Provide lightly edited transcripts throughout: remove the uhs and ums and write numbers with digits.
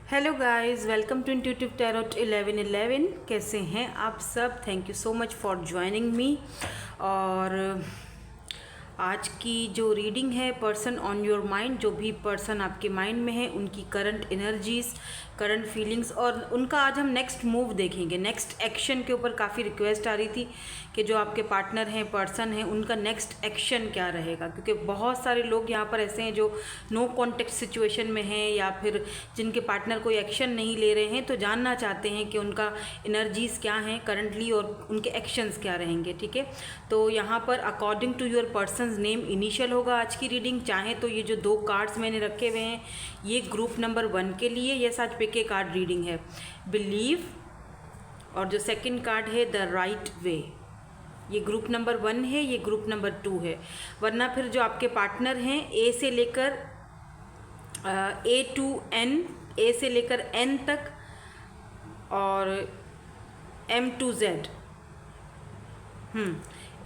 Hello guys, welcome to intuitive tarot 1111। कैसे हैं आप सब? Thank you so much for joining me. और आज की जो रीडिंग है, पर्सन ऑन योर माइंड, जो भी पर्सन आपके माइंड में है उनकी करंट एनर्जीज, करंट फीलिंग्स और उनका आज हम नेक्स्ट मूव देखेंगे, नेक्स्ट एक्शन के ऊपर। काफ़ी रिक्वेस्ट आ रही थी कि जो आपके पार्टनर हैं, पर्सन हैं, उनका नेक्स्ट एक्शन क्या रहेगा, क्योंकि बहुत सारे लोग यहाँ पर ऐसे हैं जो नो कॉन्टेक्ट सिचुएशन में हैं या फिर जिनके पार्टनर कोई एक्शन नहीं ले रहे हैं, तो जानना चाहते हैं कि उनका एनर्जीज़ क्या हैं करंटली और उनके एक्शंस क्या रहेंगे। ठीक है, तो यहाँ पर according to your person name initial होगा आज की रीडिंग। चाहे तो ये जो 2 कार्ड्स मैंने रखे हुए हैं ये ग्रुप नंबर 1 के लिए, ये आज पिके कार्ड रीडिंग है, बिलीव। और जो सेकंड कार्ड है द राइट वे, ये ग्रुप नंबर 1 है, ये ग्रुप नंबर 2 है। वरना फिर जो आपके पार्टनर हैं ए से लेकर ए टू एन, ए से लेकर एन तक और M to Z,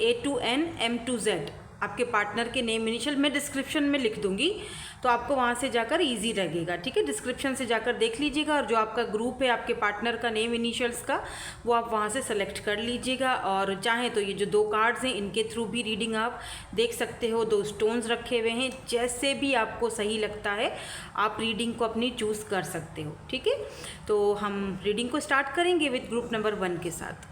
A to N M to Z आपके पार्टनर के नेम इनिशियल मैं डिस्क्रिप्शन में लिख दूंगी, तो आपको वहाँ से जाकर इजी लगेगा। ठीक है, डिस्क्रिप्शन से जाकर देख लीजिएगा और जो आपका ग्रुप है आपके पार्टनर का नेम इनिशियल्स का, वो आप वहाँ से सेलेक्ट कर लीजिएगा। और चाहे तो ये जो 2 कार्ड्स हैं इनके थ्रू भी रीडिंग आप देख सकते हो। 2 स्टोन्स रखे हुए हैं, जैसे भी आपको सही लगता है आप रीडिंग को अपनी चूज़ कर सकते हो। ठीक है, तो हम रीडिंग को स्टार्ट करेंगे विद ग्रुप नंबर 1 के साथ।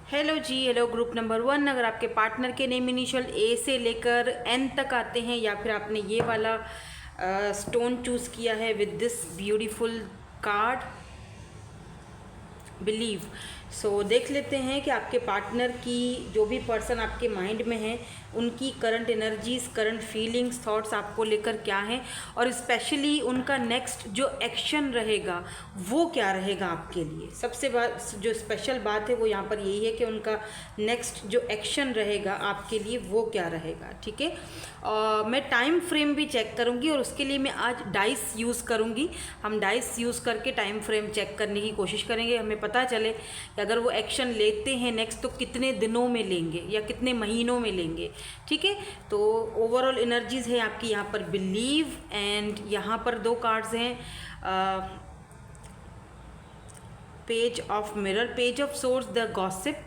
हेलो जी, हेलो ग्रुप नंबर 1। अगर आपके पार्टनर के नेम इनिशियल ए से लेकर एन तक आते हैं या फिर आपने ये वाला स्टोन चूज़ किया है with this beautiful card believe, so देख लेते हैं कि आपके पार्टनर की, जो भी पर्सन आपके माइंड में है, उनकी current energies, current feelings, thoughts आपको लेकर क्या हैं और स्पेशली उनका नेक्स्ट जो एक्शन रहेगा वो क्या रहेगा आपके लिए। सबसे जो स्पेशल बात है वो यहाँ पर यही है कि उनका नेक्स्ट जो एक्शन रहेगा आपके लिए वो क्या रहेगा। ठीक है, मैं टाइम फ्रेम भी चेक करूँगी और उसके लिए मैं आज डाइस यूज़ करूँगी। हम डाइस यूज़ करके टाइम फ्रेम चेक करने की कोशिश करेंगे, हमें पता चले कि अगर वो एक्शन लेते हैं नेक्स्ट तो कितने दिनों में लेंगे या कितने महीनों में लेंगे। ठीक है, तो ओवरऑल एनर्जीज है आपकी यहाँ पर बिलीव, एंड यहाँ पर 2 कार्ड्स हैं page of mirror, page of source, the gossip,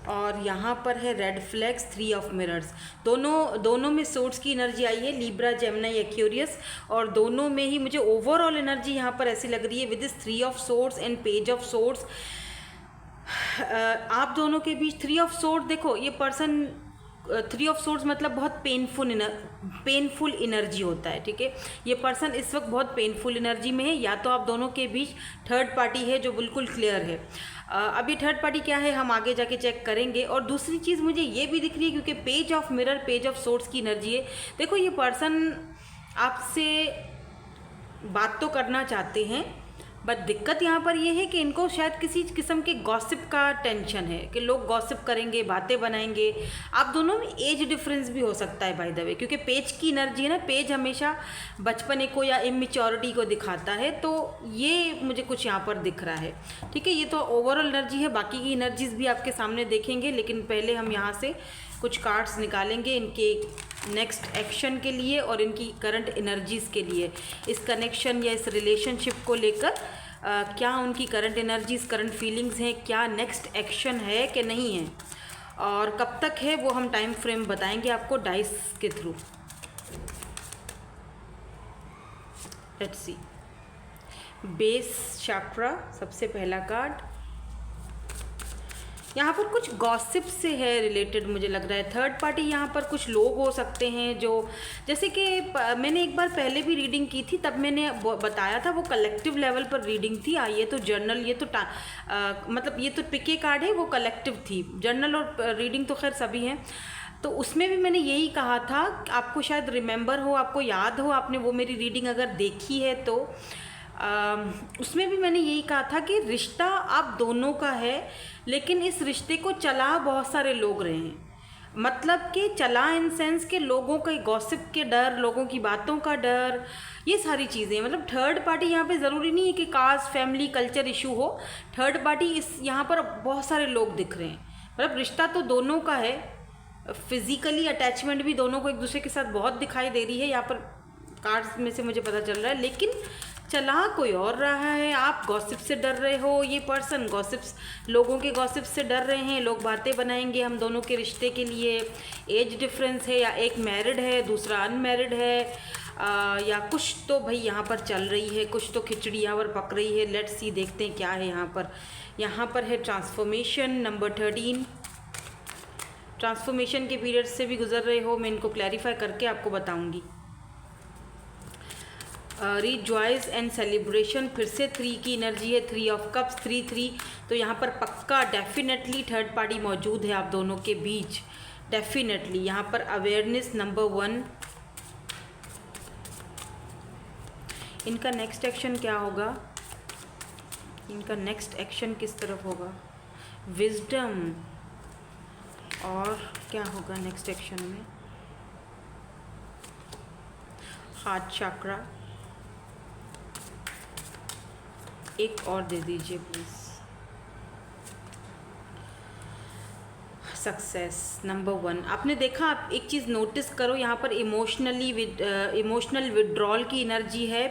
और यहाँ पर है रेड फ्लैग्स, 3 ऑफ मिरर्स। दोनों में सोर्स की एनर्जी आई है, लिब्रा, जेमिनी, एक्वेरियस, और दोनों में ही मुझे ओवरऑल एनर्जी यहाँ पर ऐसी लग रही है with this 3 of source and page of source. आप दोनों के बीच 3 ऑफ सोर्स, देखो ये पर्सन 3 ऑफ सोर्स मतलब बहुत पेनफुल एनर्जी होता है। ठीक है, ये पर्सन इस वक्त बहुत पेनफुल एनर्जी में है, या तो आप दोनों के बीच थर्ड पार्टी है जो बिल्कुल क्लियर है। अब ये थर्ड पार्टी क्या है हम आगे जाके चेक करेंगे। और दूसरी चीज़ मुझे ये भी दिख रही है, क्योंकि page of mirror, page of source की एनर्जी है। देखो ये पर्सन आपसे बात तो करना चाहते हैं, बट दिक्कत यहाँ पर ये है कि इनको शायद किसी किस्म के गॉसिप का टेंशन है कि लोग गॉसिप करेंगे, बातें बनाएंगे। आप दोनों में एज डिफरेंस भी हो सकता है बाय द वे, क्योंकि पेज की एनर्जी है ना, पेज हमेशा बचपने को या इमेच्योरिटी को दिखाता है, तो ये मुझे कुछ यहाँ पर दिख रहा है। ठीक है, ये तो ओवरऑल एनर्जी है, बाकी की एनर्जीज भी आपके सामने देखेंगे, लेकिन पहले हम यहाँ से कुछ कार्ड्स निकालेंगे इनके नेक्स्ट एक्शन के लिए और इनकी करंट एनर्जीज़ के लिए। इस कनेक्शन या इस रिलेशनशिप को लेकर क्या उनकी करंट एनर्जीज़, करंट फीलिंग्स हैं, क्या नेक्स्ट एक्शन है कि नहीं है, और कब तक है वो हम टाइम फ्रेम बताएंगे आपको डाइस के थ्रू। लेट्स सी, बेस चक्रा सबसे पहला कार्ड। यहाँ पर कुछ गॉसिप से है रिलेटेड मुझे लग रहा है। थर्ड पार्टी यहाँ पर कुछ लोग हो सकते हैं जो, जैसे कि मैंने एक बार पहले भी रीडिंग की थी, तब मैंने बताया था वो कलेक्टिव लेवल पर रीडिंग थी। ये तो जर्नल, ये तो मतलब ये तो पिके कार्ड है, वो कलेक्टिव थी। जर्नल और रीडिंग तो खैर सभी हैं, तो उसमें भी मैंने यही कहा था। आपको शायद रिमेंबर हो, आपको याद हो, आपने वो मेरी रीडिंग अगर देखी है तो उसमें भी मैंने यही कहा था कि रिश्ता आप दोनों का है, लेकिन इस रिश्ते को चला बहुत सारे लोग रहे हैं। मतलब कि चला इन सेंस के लोगों का गॉसिप के डर, लोगों की बातों का डर, ये सारी चीज़ें। मतलब थर्ड पार्टी यहाँ पे ज़रूरी नहीं है कि कास्ट, फैमिली, कल्चर इशू हो। थर्ड पार्टी इस यहाँ पर बहुत सारे लोग दिख रहे हैं। मतलब रिश्ता तो दोनों का है, फिजिकली अटैचमेंट भी दोनों को एक दूसरे के साथ बहुत दिखाई दे रही है। यहाँ पर कार्ड्स में से मुझे पता चल रहा है, लेकिन चला कोई और रहा है। आप गॉसिप से डर रहे हो, ये पर्सन गॉसिप्स, लोगों के गॉसिप से डर रहे हैं। लोग बातें बनाएंगे हम दोनों के रिश्ते के लिए। एज डिफरेंस है, या एक मैरिड है दूसरा अनमैरिड है, या कुछ तो भाई यहाँ पर चल रही है, कुछ तो खिचड़ी यहाँ पर पक रही है। लेट्स सी, देखते हैं क्या है यहाँ पर। यहाँ पर है ट्रांसफॉर्मेशन नंबर 13। ट्रांसफॉर्मेशन के पीरियड से भी गुजर रहे हो, मैं इनको क्लैरिफाई करके आपको बताऊंगी। रिजॉइस एंड सेलिब्रेशन, फिर से 3 की एनर्जी है, 3 ऑफ कप्स, 3-3। तो यहाँ पर पक्का डेफिनेटली थर्ड पार्टी मौजूद है आप दोनों के बीच, डेफिनेटली। यहाँ पर अवेयरनेस नंबर 1। इनका नेक्स्ट एक्शन क्या होगा? इनका नेक्स्ट एक्शन किस तरफ होगा? विजडम, और क्या होगा नेक्स्ट एक्शन में? हार्ट चक्रा। एक और दे दीजिए प्लीज। Success number 1। आपने देखा, आप एक चीज़ नोटिस करो, यहाँ पर इमोशनल विड्रॉल की एनर्जी है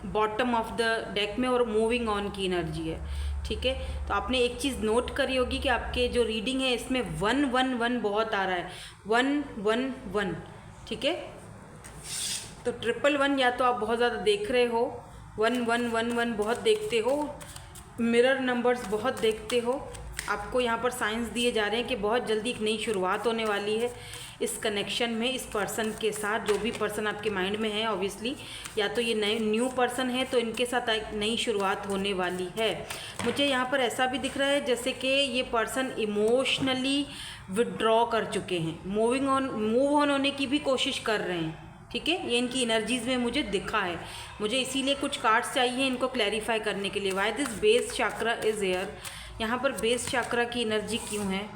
बॉटम ऑफ द डेक में, और मूविंग ऑन की एनर्जी है, ठीक है। तो आपने एक चीज़ नोट करी होगी कि आपके जो रीडिंग है इसमें 1-1-1 बहुत आ रहा है, 1-1-1, ठीक है। तो 1-1-1 या तो आप बहुत ज़्यादा देख रहे हो, 1-1-1-1 बहुत देखते हो, मिरर नंबर्स बहुत देखते हो। आपको यहाँ पर साइंस दिए जा रहे हैं कि बहुत जल्दी एक नई शुरुआत होने वाली है इस कनेक्शन में, इस पर्सन के साथ। जो भी पर्सन आपके माइंड में है, ऑब्वियसली या तो ये नए न्यू पर्सन है, तो इनके साथ एक नई शुरुआत होने वाली है। मुझे यहाँ पर ऐसा भी दिख रहा है जैसे कि ये पर्सन इमोशनली विड्रॉ कर चुके हैं, मूव ऑन होने की भी कोशिश कर रहे हैं, ठीक है। ये इनकी एनर्जीज़ में मुझे दिखा है। मुझे इसीलिए कुछ कार्ड्स चाहिए इनको क्लैरिफाई करने के लिए। Why this base chakra is air? यहाँ पर बेस चक्रा की एनर्जी क्यों है?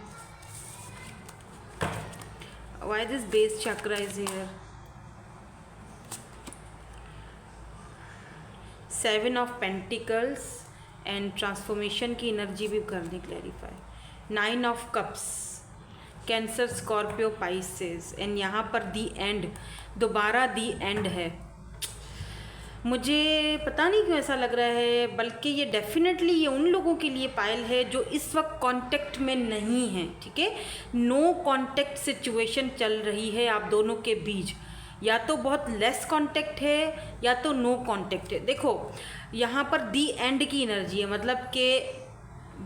Why this base chakra is air? 7 of pentacles and transformation की एनर्जी भी कर दें clarify. 9 of cups, cancer, Scorpio, Pisces, and यहाँ पर दी एंड, दोबारा दी एंड है। मुझे पता नहीं क्यों ऐसा लग रहा है, बल्कि ये डेफिनेटली ये उन लोगों के लिए पायल है जो इस वक्त कांटेक्ट में नहीं है, ठीक है। नो कांटेक्ट सिचुएशन चल रही है आप दोनों के बीच, या तो बहुत लेस कांटेक्ट है या तो नो कांटेक्ट है। देखो यहाँ पर दी एंड की एनर्जी है, मतलब कि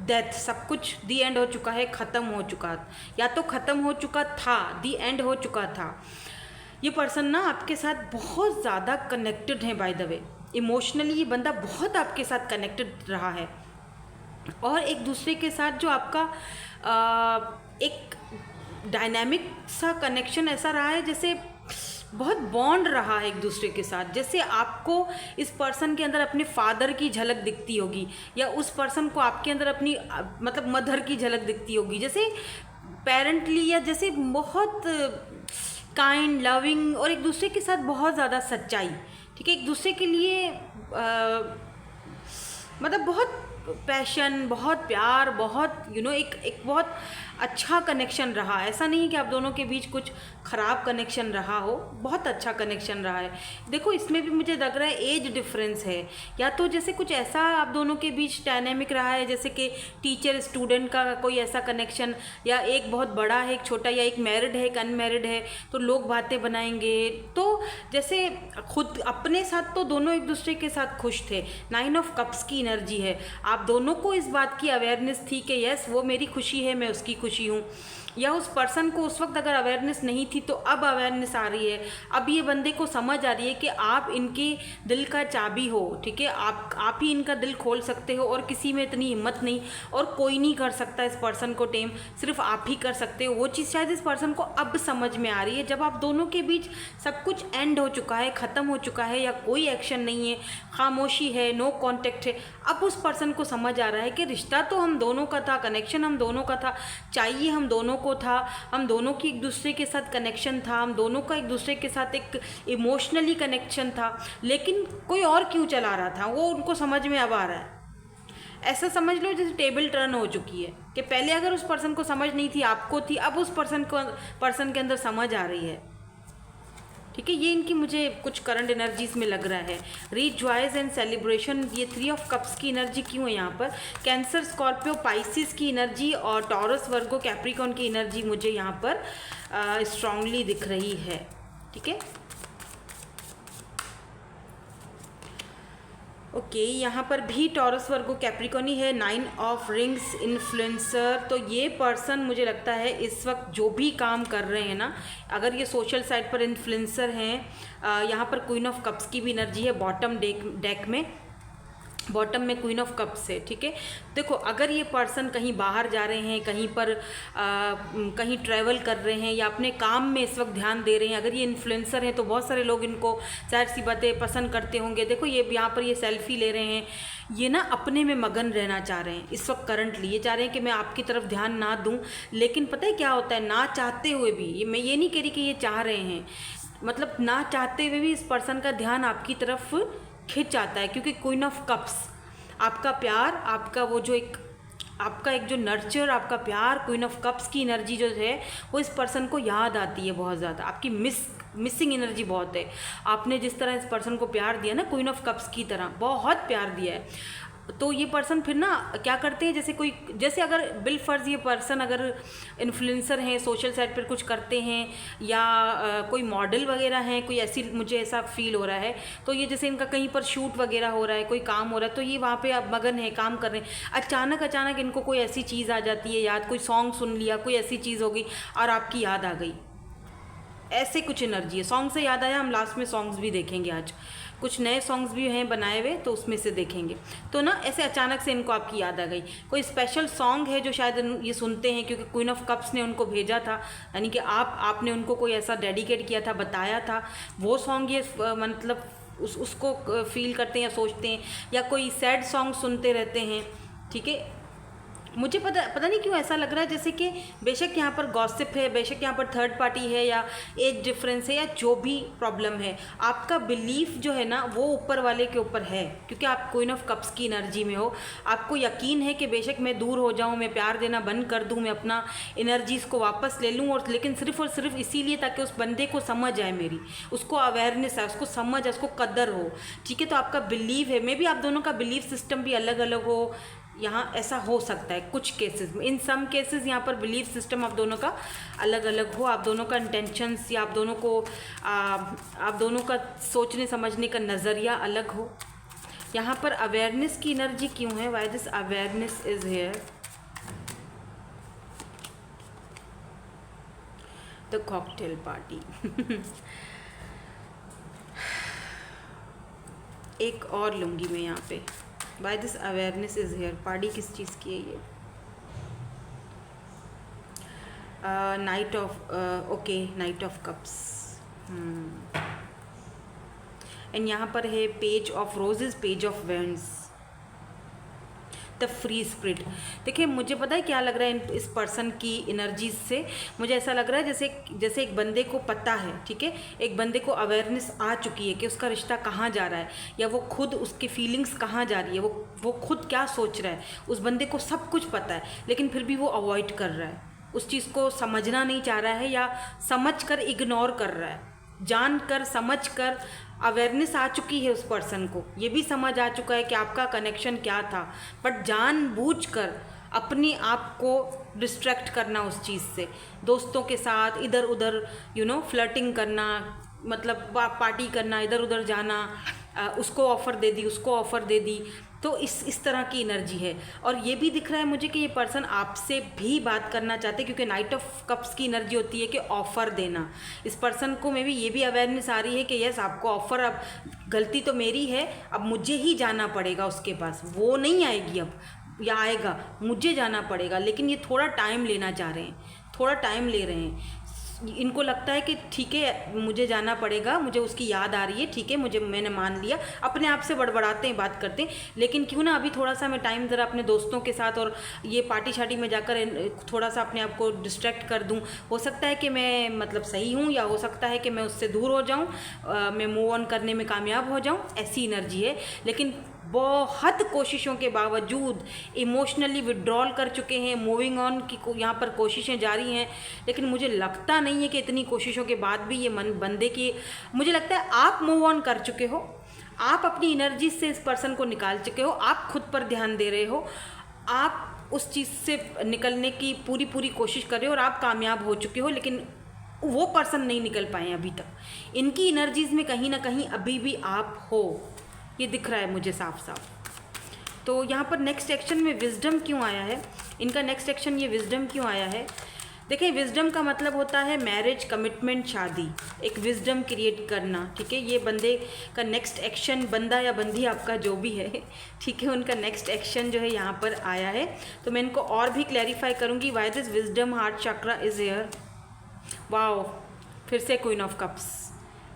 डेथ, सब कुछ दी एंड हो चुका है, ख़त्म हो चुका, या तो ख़त्म हो चुका था, दी एंड हो चुका था। ये पर्सन ना आपके साथ बहुत ज़्यादा कनेक्टेड है, बाय द वे इमोशनली ये बंदा बहुत आपके साथ कनेक्टेड रहा है, और एक दूसरे के साथ जो आपका एक डायनामिक सा कनेक्शन ऐसा रहा है, जैसे बहुत बॉन्ड रहा है एक दूसरे के साथ। जैसे आपको इस पर्सन के अंदर अपने फादर की झलक दिखती होगी, या उस पर्सन को आपके अंदर अपनी मतलब मदर की झलक दिखती होगी, जैसे पेरेंटली, या जैसे बहुत काइंड, लविंग, और एक दूसरे के साथ बहुत ज़्यादा सच्चाई, ठीक है। एक दूसरे के लिए मतलब बहुत पैशन, बहुत प्यार, बहुत एक बहुत अच्छा कनेक्शन रहा। ऐसा नहीं है कि आप दोनों के बीच कुछ ख़राब कनेक्शन रहा हो, बहुत अच्छा कनेक्शन रहा है। देखो इसमें भी मुझे लग रहा है एज डिफरेंस है, या तो जैसे कुछ ऐसा आप दोनों के बीच डायनेमिक रहा है, जैसे कि टीचर स्टूडेंट का कोई ऐसा कनेक्शन, या एक बहुत बड़ा है एक छोटा, या एक मैरिड है एक अनमैरिड है, तो लोग बातें बनाएंगे। तो जैसे खुद अपने साथ तो दोनों एक दूसरे के साथ खुश थे। 9 ऑफ कप्स की एनर्जी है, आप दोनों को इस बात की अवेयरनेस थी कि यस वो मेरी खुशी है, मैं उसकी खुशी हूँ, या उस पर्सन को उस वक्त अगर अवेयरनेस नहीं थी तो अब अवेयरनेस आ रही है। अब ये बंदे को समझ आ रही है कि आप इनके दिल का चाबी हो, ठीक है। आप ही इनका दिल खोल सकते हो, और किसी में इतनी हिम्मत नहीं, और कोई नहीं कर सकता इस पर्सन को टेम, सिर्फ आप ही कर सकते हो। वो चीज़ शायद इस पर्सन को अब समझ में आ रही है, जब आप दोनों के बीच सब कुछ एंड हो चुका है, ख़त्म हो चुका है, या कोई एक्शन नहीं है, खामोशी है, नो कॉन्टेक्ट है। अब उस पर्सन को समझ आ रहा है कि रिश्ता तो हम दोनों का था, कनेक्शन हम दोनों का था, चाहिए हम दोनों को था, हम दोनों की एक दूसरे के साथ कनेक्शन था, हम दोनों का एक दूसरे के साथ एक इमोशनली कनेक्शन था, लेकिन कोई और क्यों चला रहा था, वो उनको समझ में अब आ रहा है। ऐसा समझ लो जैसे टेबल टर्न हो चुकी है, कि पहले अगर उस पर्सन को समझ नहीं थी, आपको थी, अब उस पर्सन के अंदर समझ आ रही है। ठीक है, ये इनकी मुझे कुछ करंट एनर्जीज में लग रहा है। रीजॉयस एंड सेलिब्रेशन, ये 3 ऑफ कप्स की एनर्जी क्यों है यहाँ पर? कैंसर, स्कॉर्पियो, पाइसिस की एनर्जी और टॉरस, वर्गो, कैप्रिकॉन की एनर्जी मुझे यहाँ पर स्ट्रांगली दिख रही है। ठीक है, ओके यहाँ पर भी टॉरस, वर्गो, कैप्रिकॉन ही है। 9 ऑफ रिंग्स, इन्फ्लुएंसर। तो ये पर्सन मुझे लगता है इस वक्त जो भी काम कर रहे हैं ना, अगर ये सोशल साइड पर इन्फ्लुएंसर हैं, यहाँ पर क्वीन ऑफ कप्स की भी एनर्जी है बॉटम डेक में, बॉटम में क्वीन ऑफ कप्स है। ठीक है, देखो अगर ये पर्सन कहीं बाहर जा रहे हैं, कहीं पर कहीं ट्रैवल कर रहे हैं या अपने काम में इस वक्त ध्यान दे रहे हैं, अगर ये इन्फ्लुएंसर हैं तो बहुत सारे लोग इनको जाहिर सी बातें पसंद करते होंगे। देखो ये यहाँ पर ये सेल्फी ले रहे हैं, ये ना अपने में मगन रहना चाह रहे हैं इस वक्त करंटली। ये चाह रहे हैं कि मैं आपकी तरफ ध्यान ना दूँ, लेकिन पता है क्या होता है, ना चाहते हुए भी, ये मैं ये नहीं कह रही कि ये चाह रहे हैं, मतलब ना चाहते हुए भी इस पर्सन का ध्यान आपकी तरफ खिंच आता है, क्योंकि क्वीन ऑफ कप्स, आपका प्यार, आपका वो जो एक आपका एक जो नर्चर, आपका प्यार, क्वीन ऑफ कप्स की एनर्जी जो है वो इस पर्सन को याद आती है बहुत ज़्यादा। आपकी मिसिंग एनर्जी बहुत है। आपने जिस तरह इस पर्सन को प्यार दिया ना, क्वीन ऑफ कप्स की तरह बहुत प्यार दिया है, तो ये पर्सन फिर ना क्या करते हैं, जैसे अगर बिलफर्ज ये पर्सन अगर इन्फ्लुएंसर हैं, सोशल साइट पर कुछ करते हैं या कोई मॉडल वगैरह हैं, कोई ऐसी, मुझे ऐसा फील हो रहा है, तो ये जैसे इनका कहीं पर शूट वगैरह हो रहा है, कोई काम हो रहा है, तो ये वहाँ पे अब मगन है, काम कर रहे हैं। अचानक इनको कोई ऐसी चीज़ आ जाती है याद, कोई सॉन्ग सुन लिया, कोई ऐसी चीज़ हो गई और आपकी याद आ गई, ऐसे कुछ एनर्जी है। सॉन्ग से याद आया, हम लास्ट में सॉन्ग्स भी देखेंगे, आज कुछ नए सॉन्ग्स भी हैं बनाए हुए, तो उसमें से देखेंगे। तो ना ऐसे अचानक से इनको आपकी याद आ गई, कोई स्पेशल सॉन्ग है जो शायद ये सुनते हैं, क्योंकि क्वीन ऑफ कप्स ने उनको भेजा था, यानी कि आपने उनको कोई ऐसा डेडिकेट किया था, बताया था, वो सॉन्ग ये मतलब उसको फील करते हैं या सोचते हैं, या कोई सैड सॉन्ग सुनते रहते हैं। ठीक है, मुझे पता नहीं क्यों ऐसा लग रहा है जैसे कि बेशक यहाँ पर गॉसिप है, बेशक यहाँ पर थर्ड पार्टी है या एज डिफरेंस है या जो भी प्रॉब्लम है, आपका बिलीफ जो है ना वो ऊपर वाले के ऊपर है, क्योंकि आप क्वीन ऑफ कप्स की एनर्जी में हो। आपको यकीन है कि बेशक मैं दूर हो जाऊँ, मैं प्यार देना बंद कर दूँ, मैं अपना एनर्जीज़ को वापस ले लूँ, और लेकिन सिर्फ और सिर्फ इसीलिए ताकि उस बंदे को समझ आए, मेरी उसको अवेयरनेस है, उसको समझ है, उसको कदर हो। ठीक है, तो आपका बिलीव है, मे बी आप दोनों का बिलीफ सिस्टम भी अलग अलग हो, यहाँ ऐसा हो सकता है कुछ केसेस में। इन सम केसेस यहाँ पर बिलीफ सिस्टम आप दोनों का अलग अलग हो, आप दोनों का इंटेंशंस या आप दोनों का सोचने समझने का नज़रिया अलग हो। यहाँ पर अवेयरनेस की एनर्जी क्यों है? Why this awareness is here? The cocktail party. एक और लूँगी मैं यहाँ पे। Why this awareness is here? Party किस चीज़ की है ये? Night of okay, night of cups. And यहाँ पर है page of roses, page of vends, the free spirit. देखिए मुझे पता है क्या लग रहा है इस पर्सन की एनर्जीज से, मुझे ऐसा लग रहा है जैसे एक बंदे को पता है, ठीक है, एक बंदे को अवेयरनेस आ चुकी है कि उसका रिश्ता कहाँ जा रहा है, या वो खुद उसकी फीलिंग्स कहाँ जा रही है, वो खुद क्या सोच रहा है, उस बंदे को सब कुछ पता है, लेकिन फिर भी वो अवॉइड कर रहा है, उस चीज़ को समझना नहीं चाह रहा है या समझ कर इग्नोर कर रहा है। जान कर समझ कर अवेयरनेस आ चुकी है उस पर्सन को, ये भी समझ आ चुका है कि आपका कनेक्शन क्या था, बट जानबूझकर अपने आप को डिस्ट्रैक्ट करना उस चीज़ से, दोस्तों के साथ इधर उधर फ्लर्टिंग करना, मतलब पार्टी करना, इधर उधर जाना, उसको ऑफ़र दे दी, उसको ऑफ़र दे दी, तो इस तरह की एनर्जी है। और ये भी दिख रहा है मुझे कि ये पर्सन आपसे भी बात करना चाहते हैं, क्योंकि नाइट ऑफ कप्स की एनर्जी होती है कि ऑफ़र देना। इस पर्सन को मे बी ये भी अवेयरनेस आ रही है कि यस आपको ऑफ़र, अब गलती तो मेरी है, अब मुझे ही जाना पड़ेगा उसके पास, वो नहीं आएगी अब, या आएगा, मुझे जाना पड़ेगा, लेकिन ये थोड़ा टाइम लेना चाह रहे हैं, थोड़ा टाइम ले रहे हैं। इनको लगता है कि ठीक है मुझे जाना पड़ेगा, मुझे उसकी याद आ रही है, ठीक है मैंने मान लिया, अपने आप से बड़बड़ाते हैं, बात करते हैं, लेकिन क्यों ना अभी थोड़ा सा मैं टाइम ज़रा अपने दोस्तों के साथ और ये पार्टी शार्टी में जाकर थोड़ा सा अपने आप को डिस्ट्रैक्ट कर दूं। हो सकता है कि मैं मतलब सही हूं, या हो सकता है कि मैं उससे दूर हो जाऊं, मैं मूव ऑन करने में कामयाब हो जाऊं, ऐसी एनर्जी है। लेकिन बहुत कोशिशों के बावजूद इमोशनली विड्रॉल कर चुके हैं, मूविंग ऑन की यहाँ पर कोशिशें जारी हैं, लेकिन मुझे लगता नहीं है कि इतनी कोशिशों के बाद भी ये बंदे की, मुझे लगता है आप मूव ऑन कर चुके हो, आप अपनी एनर्जी से इस पर्सन को निकाल चुके हो, आप खुद पर ध्यान दे रहे हो, आप उस चीज़ से निकलने की पूरी कोशिश कर रहे हो और आप कामयाब हो चुके हो, लेकिन वो पर्सन नहीं निकल पाए अभी तक। इनकी एनर्जीज़ में कहीं ना कहीं अभी भी आप हो, ये दिख रहा है मुझे साफ साफ। तो यहाँ पर नेक्स्ट एक्शन में विजडम क्यों आया है, इनका नेक्स्ट एक्शन ये विजडम क्यों आया है? देखिए, विजडम का मतलब होता है मैरिज, कमिटमेंट, शादी, एक विजडम क्रिएट करना, ठीक है। ये बंदे का नेक्स्ट एक्शन, बंदा या बंदी आपका जो भी है, ठीक है, उनका नेक्स्ट एक्शन जो है यहाँ पर आया है। तो मैं इनको और भी क्लैरिफाई करूँगी। Why this wisdom heart chakra is here. Wow, फिर से क्वीन ऑफ कप्स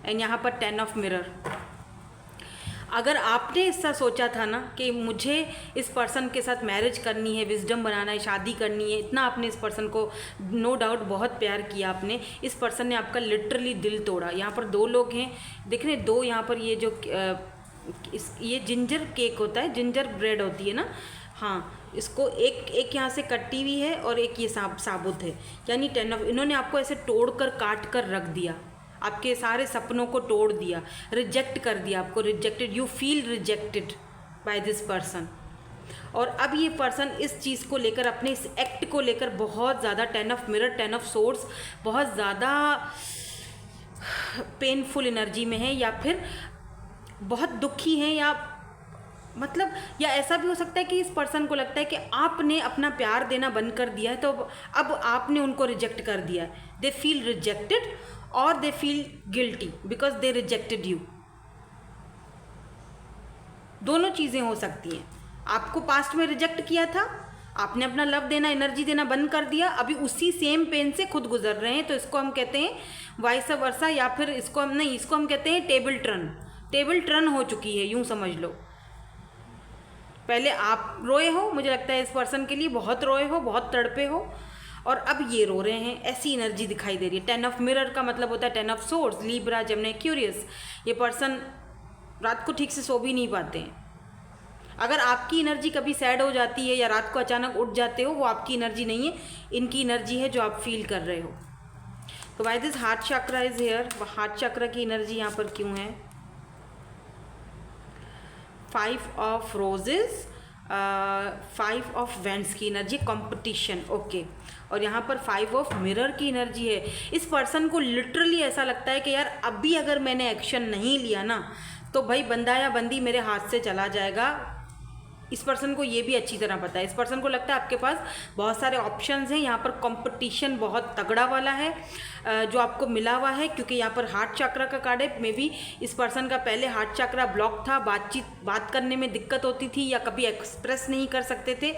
एंड यहाँ पर 10 ऑफ मिरर। अगर आपने ऐसा सोचा था ना कि मुझे इस पर्सन के साथ मैरिज करनी है, विजडम बनाना है, शादी करनी है, इतना आपने इस पर्सन को नो डाउट बहुत प्यार किया आपने, इस पर्सन ने आपका लिटरली दिल तोड़ा। यहाँ पर 2 लोग हैं, देख रहे हैं 2, यहाँ पर ये जो ये जिंजर केक होता है, जिंजर ब्रेड होती है ना, हाँ, इसको एक यहाँ से कटी हुई है और एक ये साबुत है, यानी 10 ऑफ, इन्होंने आपको ऐसे तोड़ कर काट कर रख दिया, आपके सारे सपनों को तोड़ दिया, रिजेक्ट कर दिया आपको, rejected, you feel rejected by this person. और अब ये पर्सन इस चीज़ को लेकर, अपने इस एक्ट को लेकर बहुत ज़्यादा 10 ऑफ मिरर, 10 ऑफ सोर्ड्स, बहुत ज़्यादा पेनफुल एनर्जी में है, या फिर बहुत दुखी हैं, या मतलब, या ऐसा भी हो सकता है कि इस पर्सन को लगता है कि आपने अपना प्यार देना बंद कर दिया है, तो अब आपने उनको रिजेक्ट कर दिया है। दे फील रिजेक्टेड और they feel guilty because they rejected you. दोनों चीज़ें हो सकती हैं। आपको पास्ट में रिजेक्ट किया था, आपने अपना लव देना, एनर्जी देना बंद कर दिया, अभी उसी सेम पेन से खुद गुजर रहे हैं, तो इसको हम कहते हैं वाइस वर्सा, या फिर इसको हम नहीं, इसको हम कहते हैं टेबल टर्न। टेबल टर्न हो चुकी है, यूं समझ लो। पहले आप रोए हो, मुझे लगता है इस पर्सन के लिए बहुत रोए हो, बहुत तड़पे हो, और अब ये रो रहे हैं, ऐसी एनर्जी दिखाई दे रही है। 10 ऑफ मिरर का मतलब होता है 10 of source, Libra, Gemini, Aquarius. ये पर्सन रात को ठीक से सो भी नहीं पाते हैं। अगर आपकी एनर्जी कभी सैड हो जाती है या रात को अचानक उठ जाते हो, वो आपकी एनर्जी नहीं है, इनकी एनर्जी है जो आप फील कर रहे हो। तो why this heart chakra is here, heart chakra की एनर्जी यहाँ पर क्यों है? 5 ऑफ रोजेज, 5 ऑफ वेंड्स की एनर्जी, कंपटीशन, ओके। और यहाँ पर 5 ऑफ मिरर की एनर्जी है। इस पर्सन को लिटरली ऐसा लगता है कि यार अभी अगर मैंने एक्शन नहीं लिया ना, तो भाई बंदा या बंदी मेरे हाथ से चला जाएगा। इस पर्सन को ये भी अच्छी तरह पता है। इस पर्सन को लगता है आपके पास बहुत सारे ऑप्शंस हैं, यहाँ पर कंपटीशन बहुत तगड़ा वाला है जो आपको मिला हुआ है, क्योंकि यहाँ पर हार्ट चक्रा का कार्ड है। मे बी इस पर्सन का पहले हार्ट चक्रा ब्लॉक था, बात करने में दिक्कत होती थी या कभी एक्सप्रेस नहीं कर सकते थे।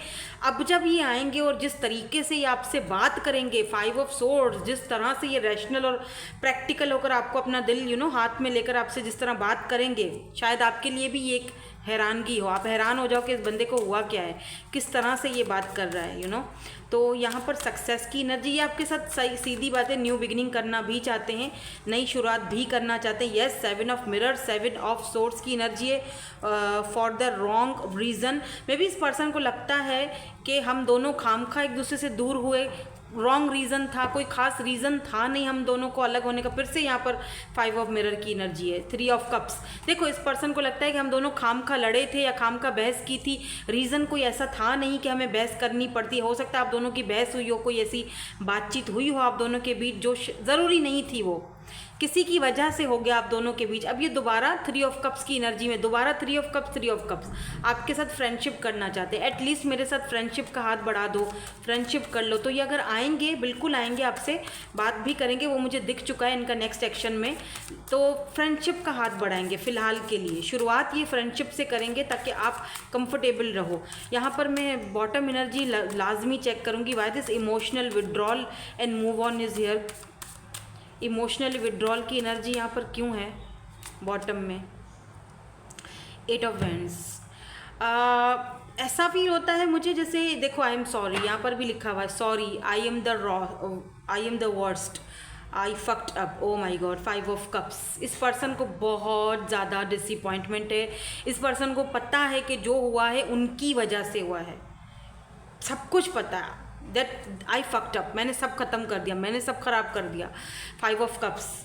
अब जब ये आएंगे और जिस तरीके से ये आपसे बात करेंगे, 5 ऑफ सोर्ड्स, जिस तरह से ये रैशनल और प्रैक्टिकल होकर आपको अपना दिल हाथ में लेकर आपसे जिस तरह बात करेंगे, शायद आपके लिए भी ये एक हैरानगी हो, आप हैरान हो जाओ कि इस बंदे को हुआ क्या है, किस तरह से ये बात कर रहा है, तो यहाँ पर सक्सेस की एनर्जी, ये आपके साथ सही सीधी बात है, न्यू बिगिनिंग करना भी चाहते हैं, नई शुरुआत भी करना चाहते हैं। Yes, 7 of mirror, 7 of swords की एनर्जी है, for the wrong reason. May be इस पर्सन को लगता है कि हम दोनों खामखा एक दूसरे से दूर हुए, रॉन्ग रीज़न था, कोई खास रीज़न था नहीं हम दोनों को अलग होने का। फिर से यहाँ पर 5 ऑफ मिरर की एनर्जी है, 3 ऑफ कप्स। देखो, इस पर्सन को लगता है कि हम दोनों खामखा लड़े थे या खामखा बहस की थी, रीज़न कोई ऐसा था नहीं कि हमें बहस करनी पड़ती। हो सकता है आप दोनों की बहस हुई हो, कोई ऐसी बातचीत हुई हो आप दोनों के बीच जो ज़रूरी नहीं थी, वो किसी की वजह से हो गया आप दोनों के बीच। अब ये दोबारा 3 ऑफ कप्स की एनर्जी में, दोबारा 3 ऑफ कप्स, 3 ऑफ कप्स, आपके साथ फ्रेंडशिप करना चाहते हैं। एटलीस्ट मेरे साथ फ्रेंडशिप का हाथ बढ़ा दो, फ्रेंडशिप कर लो। तो ये अगर आएंगे, बिल्कुल आएंगे, आपसे बात भी करेंगे, वो मुझे दिख चुका है इनका नेक्स्ट एक्शन में। तो फ्रेंडशिप का हाथ बढ़ाएंगे फ़िलहाल के लिए, शुरुआत ये फ्रेंडशिप से करेंगे ताकि आप कंफर्टेबल रहो। यहाँ पर मैं बॉटम एनर्जी लाजमी चेक करूँगी। Why this emotional withdrawal and move on is here. Emotional withdrawal की एनर्जी यहाँ पर क्यों है बॉटम में? 8 ऑफ वैंड्स। ऐसा फील होता है मुझे जैसे, देखो, आई एम सॉरी, यहाँ पर भी लिखा हुआ है, sorry, I am the worst, I fucked up, oh my God, 5 of cups. इस पर्सन को बहुत ज़्यादा डिसअपॉइंटमेंट है। इस पर्सन को पता है कि जो हुआ है उनकी वजह से हुआ है, सब कुछ पता है। दैट आई फक्ड अप, मैंने सब खत्म कर दिया, मैंने सब खराब कर दिया। 5 ऑफ कप्स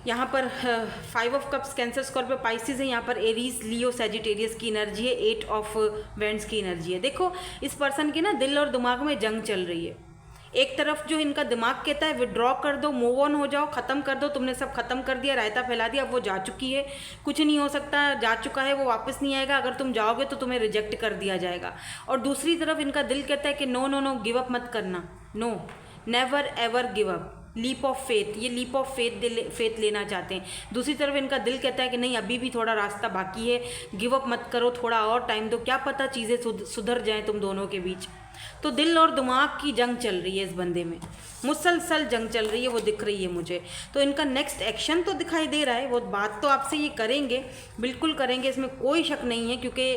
यहाँ पर 5 of cups cancer, Scorpio, Pisces है। यहाँ पर एरीज, लियो, सैजिटेरियस की एनर्जी है। 8 ऑफ वेंड्स की एनर्जी है। देखो इस पर्सन की ना दिल और दिमाग में जंग चल रही है। एक तरफ जो इनका दिमाग कहता है विड्रॉ कर दो, मूव ऑन हो जाओ, ख़त्म कर दो, तुमने सब खत्म कर दिया, रायता फैला दिया, अब वो जा चुकी है, कुछ नहीं हो सकता, जा चुका है, वो वापस नहीं आएगा, अगर तुम जाओगे तो तुम्हें रिजेक्ट कर दिया जाएगा। और दूसरी तरफ इनका दिल कहता है कि no no no, give up मत करना, no, never ever give up, leap of faith, ये लीप ऑफ फेथ लेना चाहते हैं। दूसरी तरफ इनका दिल कहता है कि नहीं, अभी भी थोड़ा रास्ता बाकी है, गिव अप मत करो, थोड़ा और टाइम दो, क्या पता चीज़ें सुधर जाएं तुम दोनों के बीच। तो दिल और दिमाग की जंग चल रही है इस बंदे में, मुसलसल जंग चल रही है, वो दिख रही है मुझे। तो इनका नेक्स्ट एक्शन तो दिखाई दे रहा है, वो बात तो आपसे ये करेंगे, बिल्कुल करेंगे, इसमें कोई शक नहीं है। क्योंकि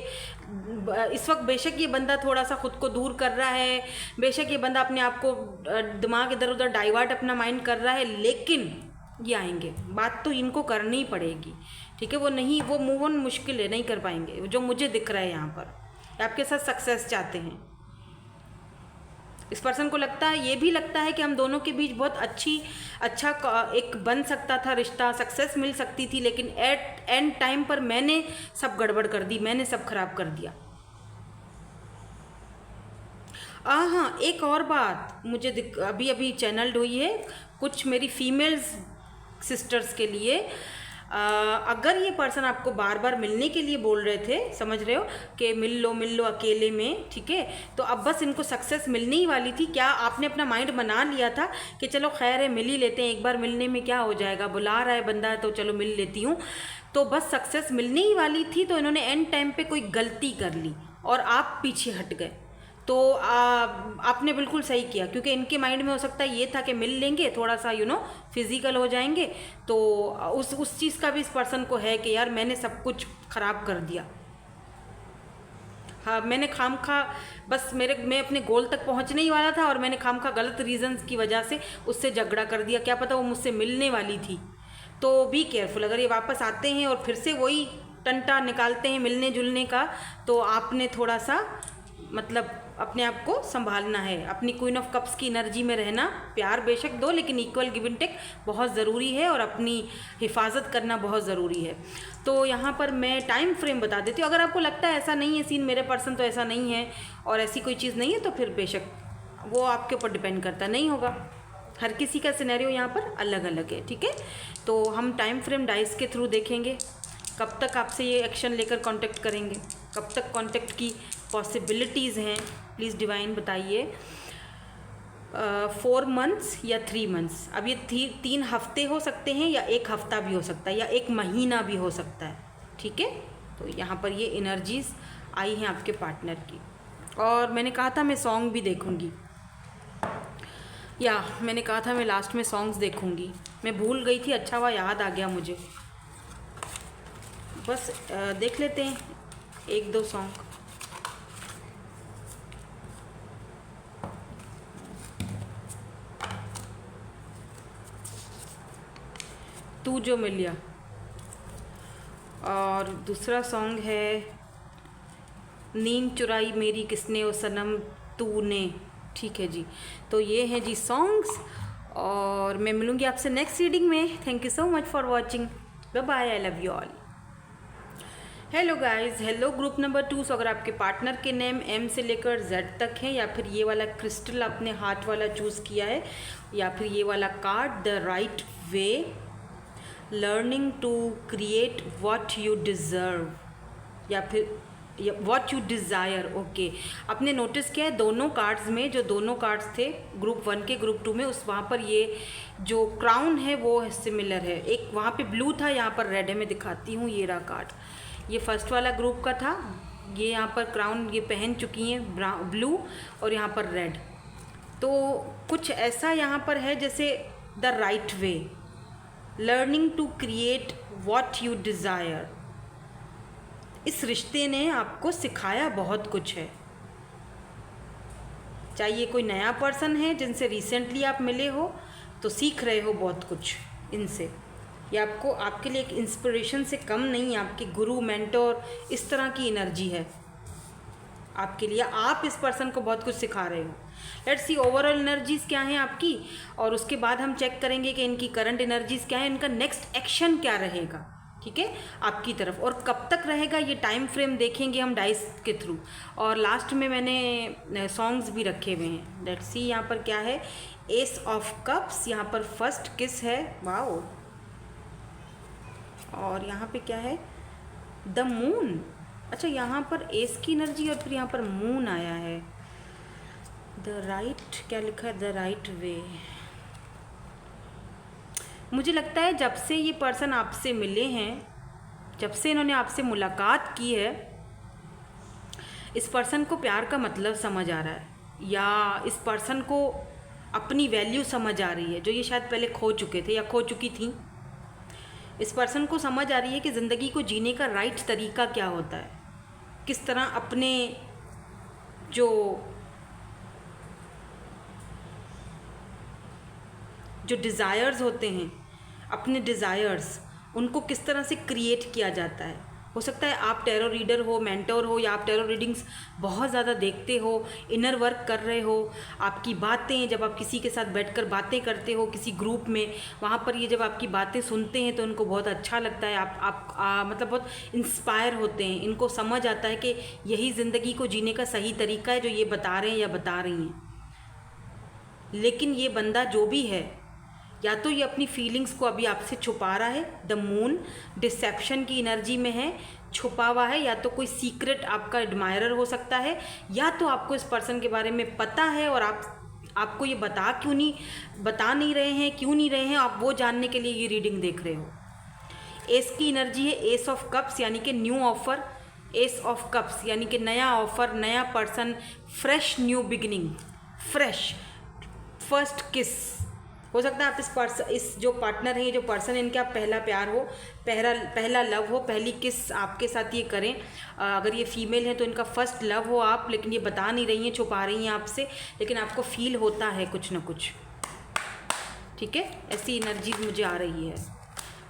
इस वक्त बेशक ये बंदा थोड़ा सा खुद को दूर कर रहा है, बेशक ये बंदा अपने आप को दिमाग इधर उधर डाइवर्ट अपना माइंड कर रहा है, लेकिन ये आएंगे, बात तो इनको करनी ही पड़ेगी, ठीक है। वो नहीं, वो मूव ऑन मुश्किल है, नहीं कर पाएंगे, जो मुझे दिख रहा है यहाँ पर। आपके साथ सक्सेस चाहते हैं इस पर्सन को, लगता है, ये भी लगता है कि हम दोनों के बीच बहुत अच्छा एक बन सकता था रिश्ता, सक्सेस मिल सकती थी, लेकिन एट एंड टाइम पर मैंने सब गड़बड़ कर दी, मैंने सब खराब कर दिया। हाँ, एक और बात मुझे अभी चैनल्ड हुई है कुछ मेरी फीमेल्स सिस्टर्स के लिए। अगर ये पर्सन आपको बार बार मिलने के लिए बोल रहे थे, समझ रहे हो, कि मिल लो अकेले में, ठीक है, तो अब बस इनको सक्सेस मिलने ही वाली थी। क्या आपने अपना माइंड बना लिया था कि चलो खैर है, मिल ही लेते हैं, एक बार मिलने में क्या हो जाएगा, बुला रहा है बंदा तो चलो मिल लेती हूँ, तो बस सक्सेस मिलने ही वाली थी। तो इन्होंने एंड टाइम पे कोई गलती कर ली और आप पीछे हट गए। तो आपने बिल्कुल सही किया, क्योंकि इनके माइंड में हो सकता है ये था कि मिल लेंगे, थोड़ा सा फिजिकल हो जाएंगे, तो उस चीज़ का भी इस पर्सन को है कि यार मैंने सब कुछ ख़राब कर दिया। हाँ, मैंने खामखा, बस मैं अपने गोल तक पहुंचने ही वाला था और मैंने खामखा गलत रीजंस की वजह से उससे झगड़ा कर दिया, क्या पता वो मुझसे मिलने वाली थी। तो बी केयरफुल, अगर ये वापस आते हैं और फिर से वही टंटा निकालते हैं मिलने जुलने का, तो आपने थोड़ा सा मतलब अपने आप को संभालना है, अपनी क्वीन ऑफ कप्स की एनर्जी में रहना। प्यार बेशक दो, लेकिन इक्वल गिव एंड टेक बहुत ज़रूरी है और अपनी हिफाजत करना बहुत ज़रूरी है। तो यहाँ पर मैं टाइम फ्रेम बता देती हूँ। अगर आपको लगता है ऐसा नहीं है सीन, मेरे पर्सन तो ऐसा नहीं है और ऐसी कोई चीज़ नहीं है, तो फिर बेशक वो आपके ऊपर डिपेंड करता नहीं होगा। हर किसी का सिनेरियो यहाँ पर अलग अलग है, ठीक है। तो हम टाइम फ्रेम डाइस के थ्रू देखेंगे, कब तक आपसे ये एक्शन लेकर कांटेक्ट करेंगे, कब तक कांटेक्ट की पॉसिबिलिटीज़ हैं, प्लीज़ डिवाइन बताइए। 4 मंथ्स या 3 मंथ्स, अब ये 3 हफ्ते हो सकते हैं या 1 हफ्ता भी हो सकता है या 1 महीना भी हो सकता है, ठीक है। तो यहाँ पर ये एनर्जीज़ आई हैं आपके पार्टनर की। और मैंने कहा था मैं सॉन्ग भी देखूँगी, या मैंने कहा था मैं लास्ट में सॉन्ग्स देखूँगी, मैं भूल गई थी, अच्छा हुआ याद आ गया मुझे। बस देख लेते हैं 1-2 सॉन्ग। तू जो मिलिया, और दूसरा सॉन्ग है नींद चुराई मेरी किसने ओ सनम तूने, ठीक है जी। तो ये हैं जी सॉन्ग्स, और मैं मिलूँगी आपसे नेक्स्ट रीडिंग में। Thank you so much for watching, bye bye, I love you all. Hello guys, hello group number 2। So अगर आपके पार्टनर के नेम M से लेकर Z तक हैं, या फिर ये वाला क्रिस्टल आपने हार्ट वाला चूज़ किया है, या फिर ये वाला card the right way, learning to create what you deserve, या फिर व्हाट यू डिज़ायर, ओके। आपने नोटिस किया है दोनों कार्ड्स में, जो दोनों कार्ड्स थे ग्रुप 1 के ग्रुप 2 में, वहाँ पर ये जो क्राउन है वो सिमिलर है। एक वहाँ पे ब्लू था, यहाँ पर रेड है, मैं दिखाती हूँ, ये रहा कार्ड, ये फर्स्ट वाला ग्रुप का था, ये यहाँ पर क्राउन ये पहन चुकी हैं ब्लू, और यहाँ पर रेड। तो कुछ ऐसा यहाँ पर है जैसे the right way, learning to create what you desire. इस रिश्ते ने आपको सिखाया बहुत कुछ है, चाहे ये कोई नया पर्सन है जिनसे रिसेंटली आप मिले हो, तो सीख रहे हो बहुत कुछ इनसे। ये आपको, आपके लिए एक इंस्पिरेशन से कम नहीं, आपके गुरु, मेंटोर, इस तरह की एनर्जी है आपके लिए। आप इस पर्सन को बहुत कुछ सिखा रहे हो। लेट्स सी ओवरऑल एनर्जीज़ क्या हैं आपकी, और उसके बाद हम चेक करेंगे कि इनकी करंट एनर्जीज़ क्या है, इनका नेक्स्ट एक्शन क्या रहेगा, ठीक है, आपकी तरफ, और कब तक रहेगा ये टाइम फ्रेम देखेंगे हम डाइस के थ्रू। और लास्ट में मैंने सॉन्ग्स भी रखे हुए हैं। लेट्स सी यहाँ पर क्या है, एस ऑफ कप्स, यहाँ पर फर्स्ट किस है, वाओ। और यहाँ पे क्या है, द मून। अच्छा, यहाँ पर एस की एनर्जी और फिर यहाँ पर मून आया है। द राइट, क्या लिखा है, द राइट वे। मुझे लगता है जब से ये पर्सन आपसे मिले हैं, जब से इन्होंने आपसे मुलाकात की है, इस पर्सन को प्यार का मतलब समझ आ रहा है, या इस पर्सन को अपनी वैल्यू समझ आ रही है, जो ये शायद पहले खो चुके थे या खो चुकी थी। इस पर्सन को समझ आ रही है कि ज़िंदगी को जीने का राइट तरीका क्या होता है, किस तरह अपने जो डिज़ायर्स होते हैं, अपने डिज़ायर्स, उनको किस तरह से क्रिएट किया जाता है। हो सकता है आप टैरो रीडर हो, मेंटोर हो, या आप टैरो रीडिंग्स बहुत ज़्यादा देखते हो, इनर वर्क कर रहे हो। आपकी बातें, जब आप किसी के साथ बैठकर बातें करते हो किसी ग्रुप में, वहाँ पर ये जब आपकी बातें सुनते हैं तो उनको बहुत अच्छा लगता है। मतलब बहुत इंस्पायर होते हैं, इनको समझ आता है कि यही ज़िंदगी को जीने का सही तरीका है जो ये बता रहे हैं या बता रही हैं। लेकिन ये बंदा जो भी है, या तो ये अपनी फीलिंग्स को अभी आपसे छुपा रहा है, द मून डिसेप्शन की एनर्जी में है, छुपा हुआ है, या तो कोई सीक्रेट आपका एडमायरर हो सकता है, या तो आपको इस पर्सन के बारे में पता है और आपको ये बता नहीं रहे हैं, क्यों नहीं रहे हैं, आप वो जानने के लिए ये रीडिंग देख रहे हो। एस की एनर्जी है, एस ऑफ कप्स, यानी कि new offer. S of cups यानी कि नया ऑफर, नया person, fresh new beginning, fresh first किस। हो सकता है आप इस जो पार्टनर है, ये जो पर्सन है, इनका पहला प्यार हो, पहला लव हो, पहली किस आपके साथ ये करें। अगर ये फीमेल है तो इनका फर्स्ट लव हो आप, लेकिन ये बता नहीं रही हैं, छुपा रही हैं आपसे, लेकिन आपको फील होता है कुछ ना कुछ, ठीक है। ऐसी एनर्जीज मुझे आ रही है।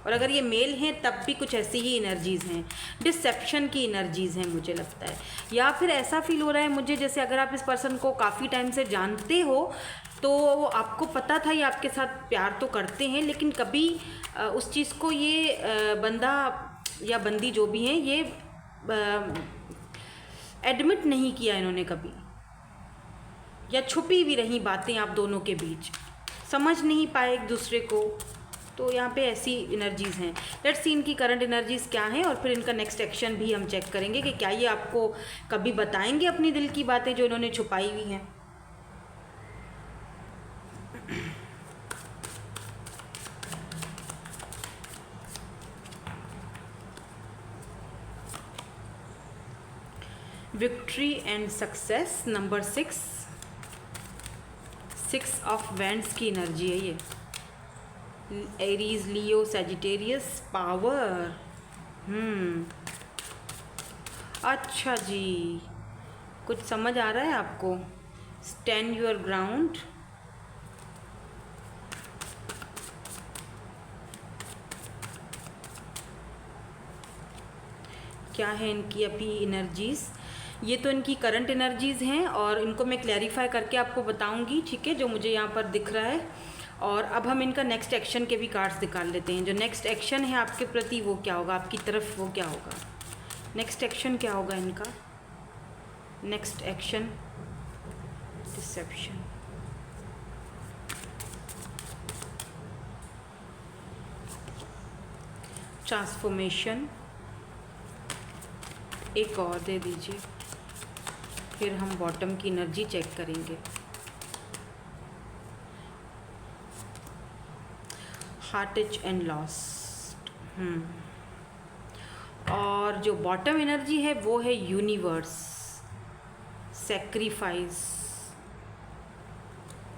और अगर ये मेल हैं तब भी कुछ ऐसी ही एनर्जीज़ हैं, डिसेप्शन की एनर्जीज़ हैं मुझे लगता है। या फिर ऐसा फील हो रहा है मुझे, जैसे अगर आप इस पर्सन को काफ़ी टाइम से जानते हो तो आपको पता था ये आपके साथ प्यार तो करते हैं, लेकिन कभी उस चीज़ को ये बंदा या बंदी जो भी हैं, ये एडमिट नहीं किया इन्होंने कभी, या छुपी भी रही बातें आप दोनों के बीच, समझ नहीं पाए एक दूसरे को। तो यहाँ पे ऐसी एनर्जीज़ हैं। लेट्स सी इनकी करंट एनर्जीज़ क्या हैं, और फिर इनका नेक्स्ट एक्शन भी हम चेक करेंगे कि क्या ये आपको कभी बताएंगे अपनी दिल की बातें जो इन्होंने छुपाई हुई हैं। Victory and success, number 6 of wands की एनर्जी है ये। एरीज, लियो, सैजिटेरियस, पावर। अच्छा जी, कुछ समझ आ रहा है आपको। स्टैंड योर ग्राउंड, क्या है इनकी अभी एनर्जीज़। ये तो इनकी करंट एनर्जीज़ हैं, और इनको मैं क्लैरिफाई करके आपको बताऊंगी, ठीक है, जो मुझे यहाँ पर दिख रहा है। और अब हम इनका नेक्स्ट एक्शन के भी कार्ड्स निकाल लेते हैं। जो नेक्स्ट एक्शन है आपके प्रति वो क्या होगा, आपकी तरफ वो क्या होगा, नेक्स्ट एक्शन क्या होगा इनका। नेक्स्ट एक्शन डिसेप्शन, ट्रांसफॉर्मेशन, एक और दे दीजिए, फिर हम बॉटम की एनर्जी चेक करेंगे। हार्टेज एंड लॉस्ट। और जो बॉटम एनर्जी है वो है यूनिवर्स, सेक्रीफाइस।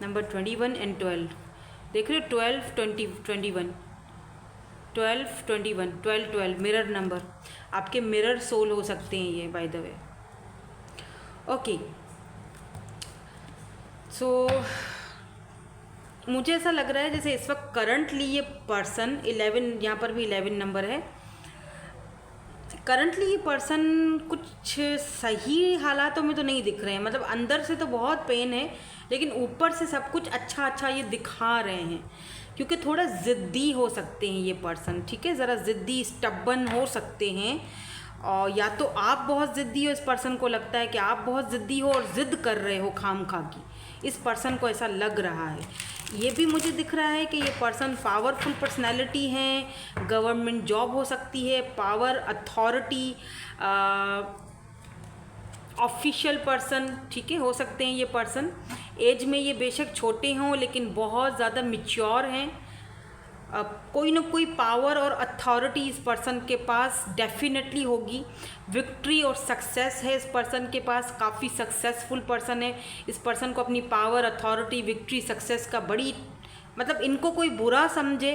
नंबर 21 एंड 12 देख रहे हो, 12, 20, 21, 12, 21, 12, 12 मिरर नंबर, आपके मिरर सोल हो सकते हैं ये, बाय द वे। ओके, सो मुझे ऐसा लग रहा है जैसे इस वक्त करंटली ये पर्सन 11, यहाँ पर भी 11 नंबर है, करंटली ये पर्सन कुछ सही हालातों में तो नहीं दिख रहे हैं, मतलब अंदर से तो बहुत पेन है लेकिन ऊपर से सब कुछ अच्छा अच्छा ये दिखा रहे हैं, क्योंकि थोड़ा ज़िद्दी हो सकते हैं ये पर्सन, ठीक है, ज़रा ज़िद्दी स्टबन हो सकते हैं। और या तो आप बहुत ज़िद्दी हो, इस पर्सन को लगता है कि आप बहुत ज़िद्दी हो और ज़िद कर रहे हो खामखा की, इस पर्सन को ऐसा लग रहा है। ये भी मुझे दिख रहा है कि ये पर्सन पावरफुल पर्सनैलिटी हैं, गवर्नमेंट जॉब हो सकती है, पावर अथॉरिटी, ऑफिशियल पर्सन, ठीक है, हो सकते हैं ये पर्सन। एज में ये बेशक छोटे हों लेकिन बहुत ज़्यादा मैच्योर हैं। कोई ना कोई पावर और अथॉरिटी इस पर्सन के पास डेफिनेटली होगी। विक्ट्री और सक्सेस है इस पर्सन के पास, काफ़ी सक्सेसफुल पर्सन है। इस पर्सन को अपनी पावर, अथॉरिटी, विक्ट्री, सक्सेस का बड़ी, मतलब इनको कोई बुरा समझे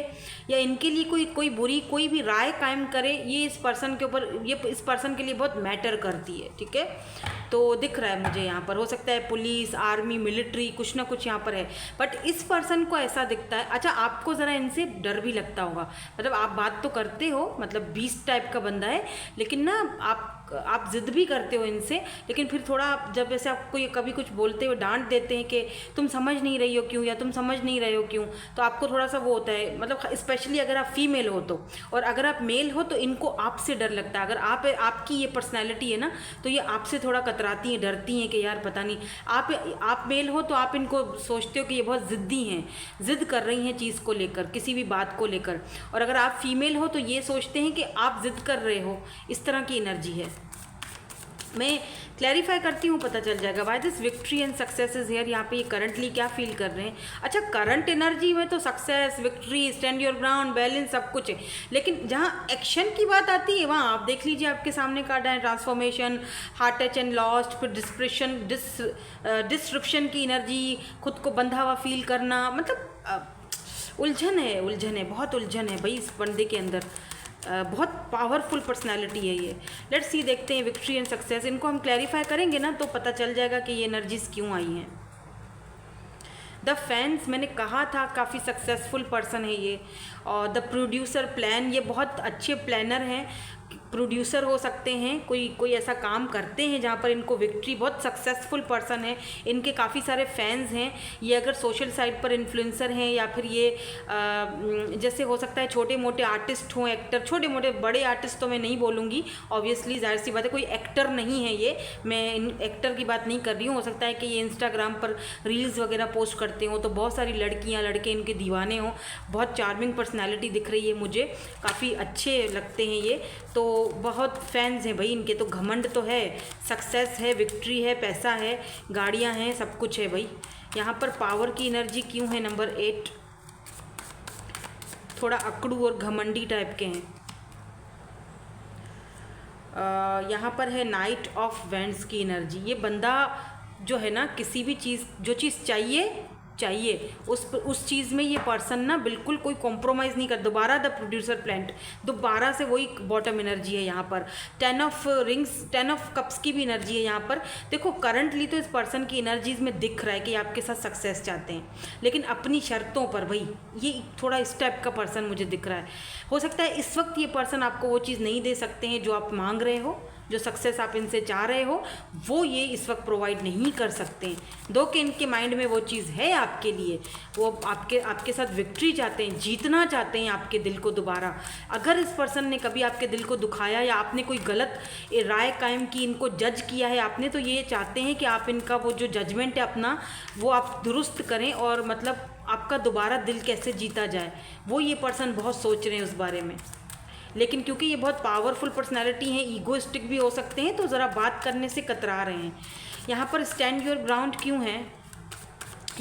या इनके लिए कोई बुरी कोई भी राय कायम करे, ये इस पर्सन के ऊपर, ये इस पर्सन के लिए बहुत मैटर करती है, ठीक है। तो दिख रहा है मुझे यहाँ पर, हो सकता है पुलिस, आर्मी, मिलिट्री, कुछ ना कुछ यहाँ पर है, बट इस पर्सन को ऐसा दिखता है। अच्छा, आपको ज़रा इनसे डर भी लगता होगा, मतलब आप बात तो करते हो, मतलब 20 टाइप का बंदा है, लेकिन ना आप ज़िद भी करते हो इनसे, लेकिन फिर थोड़ा जब वैसे आपको ये कभी कुछ बोलते हुए डांट देते हैं कि तुम समझ नहीं रही हो क्यों, या तुम समझ नहीं रहे हो क्यों, तो आपको थोड़ा सा वो होता है, मतलब स्पेशली अगर आप फीमेल हो तो, और अगर आप मेल हो तो इनको आपसे डर लगता है। अगर आपकी ये पर्सनैलिटी है ना, तो ये आपसे थोड़ा कतराती हैं, डरती हैं कि यार पता नहीं, आप मेल हो तो आप इनको सोचते हो कि ये बहुत ज़िद्दी हैं, ज़िद कर रही हैं चीज़ को लेकर, किसी भी बात को लेकर, और अगर आप फीमेल हो तो ये सोचते हैं कि आप ज़िद कर रहे हो, इस तरह की एनर्जी है। मैं क्लैरिफाई करती हूँ, पता चल जाएगा why this victory and success is here. यहाँ पे ये करंटली क्या फील कर रहे हैं। अच्छा, करंट एनर्जी में तो success, victory, stand your ground, balance सब कुछ है, लेकिन जहाँ एक्शन की बात आती है वहाँ आप देख लीजिए, आपके सामने कार्ड है transformation, heart touch and lost, फिर डिस्ट्रप्शन की एनर्जी, खुद को बंधा हुआ फील करना, मतलब उलझन है, बहुत उलझन है भाई इस बंदे के अंदर। बहुत पावरफुल पर्सनालिटी है ये। लेट्स सी, देखते हैं विक्ट्री एंड सक्सेस, इनको हम क्लैरिफाई करेंगे ना तो पता चल जाएगा कि ये एनर्जीज क्यों आई हैं। द फैंस, मैंने कहा था काफ़ी सक्सेसफुल पर्सन है ये। और द प्रोड्यूसर प्लान, ये बहुत अच्छे प्लानर हैं, प्रोड्यूसर हो सकते हैं, कोई ऐसा काम करते हैं जहाँ पर इनको विक्ट्री, बहुत सक्सेसफुल पर्सन है, इनके काफ़ी सारे फैंस हैं। ये अगर सोशल साइट पर इन्फ्लुएंसर हैं, या फिर ये जैसे हो सकता है छोटे मोटे आर्टिस्ट हों, एक्टर, छोटे मोटे, बड़े आर्टिस्ट तो मैं नहीं बोलूँगी ऑब्वियसली, जाहिर सी बात है, कोई एक्टर नहीं है ये, मैं एक्टर की बात नहीं कर रही हूँ। हो सकता है कि ये इंस्टाग्राम पर रील्स वगैरह पोस्ट करते हों, तो बहुत सारी लड़कियाँ लड़के इनके दीवाने हों, बहुत चार्मिंग पर्सनैलिटी दिख रही है मुझे, काफ़ी अच्छे लगते हैं ये, तो बहुत फैंस हैं भाई इनके, तो घमंड तो है, सक्सेस है, विक्ट्री है, पैसा है, गाड़ियां हैं, सब कुछ है भाई। यहाँ पर पावर की एनर्जी क्यों है नंबर 8, थोड़ा अकड़ू और घमंडी टाइप के हैं। यहाँ पर है नाइट ऑफ वेंड्स की एनर्जी। ये बंदा जो है ना, किसी भी चीज़, जो चीज़ चाहिए उस चीज़ में ये पर्सन ना बिल्कुल कोई कॉम्प्रोमाइज़ नहीं कर। दोबारा द प्रोड्यूसर प्लांट, दोबारा से वही बॉटम एनर्जी है यहाँ पर। 10 ऑफ रिंग्स, 10 ऑफ कप्स की भी एनर्जी है यहाँ पर। देखो, करंटली तो इस पर्सन की एनर्जीज में दिख रहा है कि आपके साथ सक्सेस चाहते हैं, लेकिन अपनी शर्तों पर भाई, ये थोड़ा इस टाइप का पर्सन मुझे दिख रहा है। हो सकता है इस वक्त ये पर्सन आपको वो चीज़ नहीं दे सकते हैं जो आप मांग रहे हो, जो सक्सेस आप इनसे चाह रहे हो, वो ये इस वक्त प्रोवाइड नहीं कर सकते हैं। दो कि इनके माइंड में वो चीज़ है आपके लिए, वो आपके साथ विक्ट्री चाहते हैं, जीतना चाहते हैं आपके दिल को दोबारा। अगर इस पर्सन ने कभी आपके दिल को दुखाया या आपने कोई गलत राय कायम की, इनको जज किया है आपने, तो ये चाहते हैं कि आप इनका वो जो जजमेंट है अपना, वो आप दुरुस्त करें, और मतलब आपका दोबारा दिल कैसे जीता जाए, वो ये पर्सन बहुत सोच रहे हैं उस बारे में। लेकिन क्योंकि ये बहुत पावरफुल पर्सनालिटी हैं, ईगोइस्टिक भी हो सकते हैं, तो ज़रा बात करने से कतरा रहे हैं। यहाँ पर स्टैंड योर ग्राउंड क्यों है,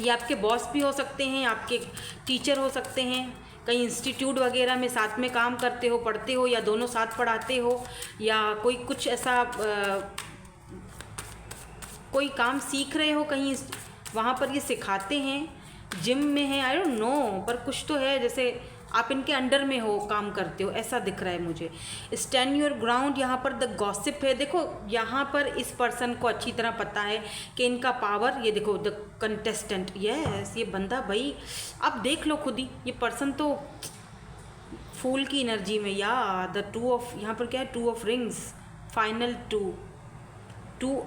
ये आपके बॉस भी हो सकते हैं, आपके टीचर हो सकते हैं, कहीं इंस्टीट्यूट वगैरह में साथ में काम करते हो, पढ़ते हो, या दोनों साथ पढ़ाते हो, या कोई कुछ ऐसा कोई काम सीख रहे हो कहीं, वहाँ पर ये सिखाते हैं, जिम में है, आई डोंट नो, पर कुछ तो है, जैसे आप इनके अंडर में हो, काम करते हो, ऐसा दिख रहा है मुझे। स्टैंड योर ग्राउंड, यहाँ पर द गॉसिप है। देखो यहाँ पर इस पर्सन को अच्छी तरह पता है कि इनका पावर, ये देखो द कंटेस्टेंट, यस ये बंदा भाई, अब देख लो खुद ही, ये पर्सन तो फूल की एनर्जी में, या द टू ऑफ, यहाँ पर क्या है, two of rings, final two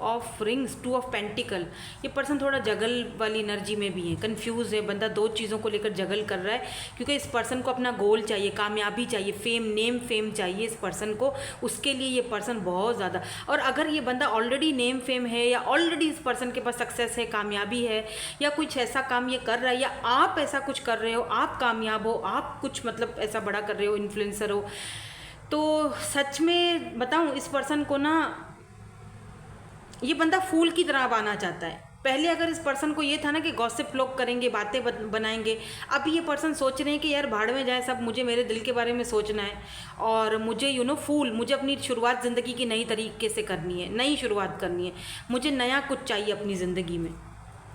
of rings, two of pentacle. ये पर्सन थोड़ा जगल वाली एनर्जी में भी है, कंफ्यूज है बंदा, दो चीज़ों को लेकर जगल कर रहा है, क्योंकि इस पर्सन को अपना गोल चाहिए, कामयाबी चाहिए, फेम, नेम फेम चाहिए इस पर्सन को, उसके लिए ये पर्सन बहुत ज़्यादा। और अगर ये बंदा ऑलरेडी नेम फेम है, या ऑलरेडी इस पर्सन के पास सक्सेस है, कामयाबी है, या कुछ ऐसा काम ये कर रहा है, या आप ऐसा कुछ कर रहे हो, आप कामयाब हो, आप कुछ मतलब ऐसा बड़ा कर रहे हो, इन्फ्लुएंसर हो, तो सच में बताऊँ इस पर्सन को ना, ये बंदा फूल की तरह आना चाहता है। पहले अगर इस पर्सन को ये था ना कि गॉसिप लोग करेंगे, बातें बनाएंगे, अब ये पर्सन सोच रहे हैं कि यार भाड़ में जाए सब, मुझे मेरे दिल के बारे में सोचना है, और मुझे फूल, मुझे अपनी शुरुआत ज़िंदगी की नई तरीके से करनी है, नई शुरुआत करनी है, मुझे नया कुछ चाहिए अपनी ज़िंदगी में।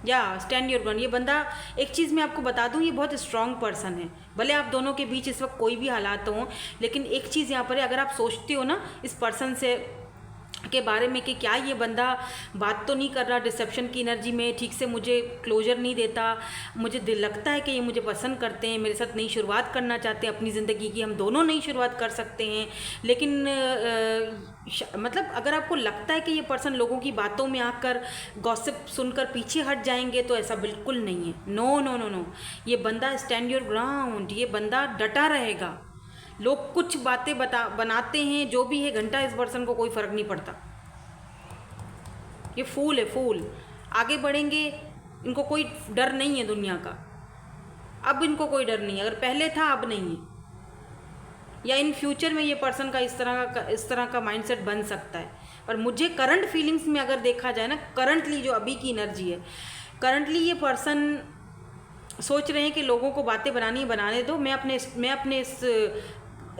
या स्टैंड योर ग्राउंड, ये बंदा, एक चीज़ मैं आपको बता दूं, ये बहुत स्ट्रॉन्ग पर्सन है। भले आप दोनों के बीच इस वक्त कोई भी हालात हों, लेकिन एक चीज़ यहाँ पर है, अगर आप सोचते हो ना इस पर्सन से के बारे में कि क्या ये बंदा बात तो नहीं कर रहा डिसेप्शन की एनर्जी में, ठीक से मुझे क्लोजर नहीं देता, मुझे दिल लगता है कि ये मुझे पसंद करते हैं, मेरे साथ नई शुरुआत करना चाहते हैं अपनी ज़िंदगी की, हम दोनों नई शुरुआत कर सकते हैं, लेकिन मतलब अगर आपको लगता है कि ये पर्सन लोगों की बातों में आकर गॉसिप सुनकर पीछे हट जाएंगे, तो ऐसा बिल्कुल नहीं है। नो नो नो नो, ये बंदा स्टैंड योर ग्राउंड, ये बंदा डटा रहेगा। लोग कुछ बातें बनाते हैं, जो भी है, घंटा इस पर्सन को कोई फ़र्क नहीं पड़ता। ये फूल है, फूल, आगे बढ़ेंगे, इनको कोई डर नहीं है दुनिया का, अब इनको कोई डर नहीं है, अगर पहले था अब नहीं है, या इन फ्यूचर में ये पर्सन का इस तरह का माइंडसेट बन सकता है। पर मुझे करंट फीलिंग्स में अगर देखा जाए ना, करंटली जो अभी की एनर्जी है, करंटली ये पर्सन सोच रहे हैं कि लोगों को बातें बनाने दो, मैं अपने इस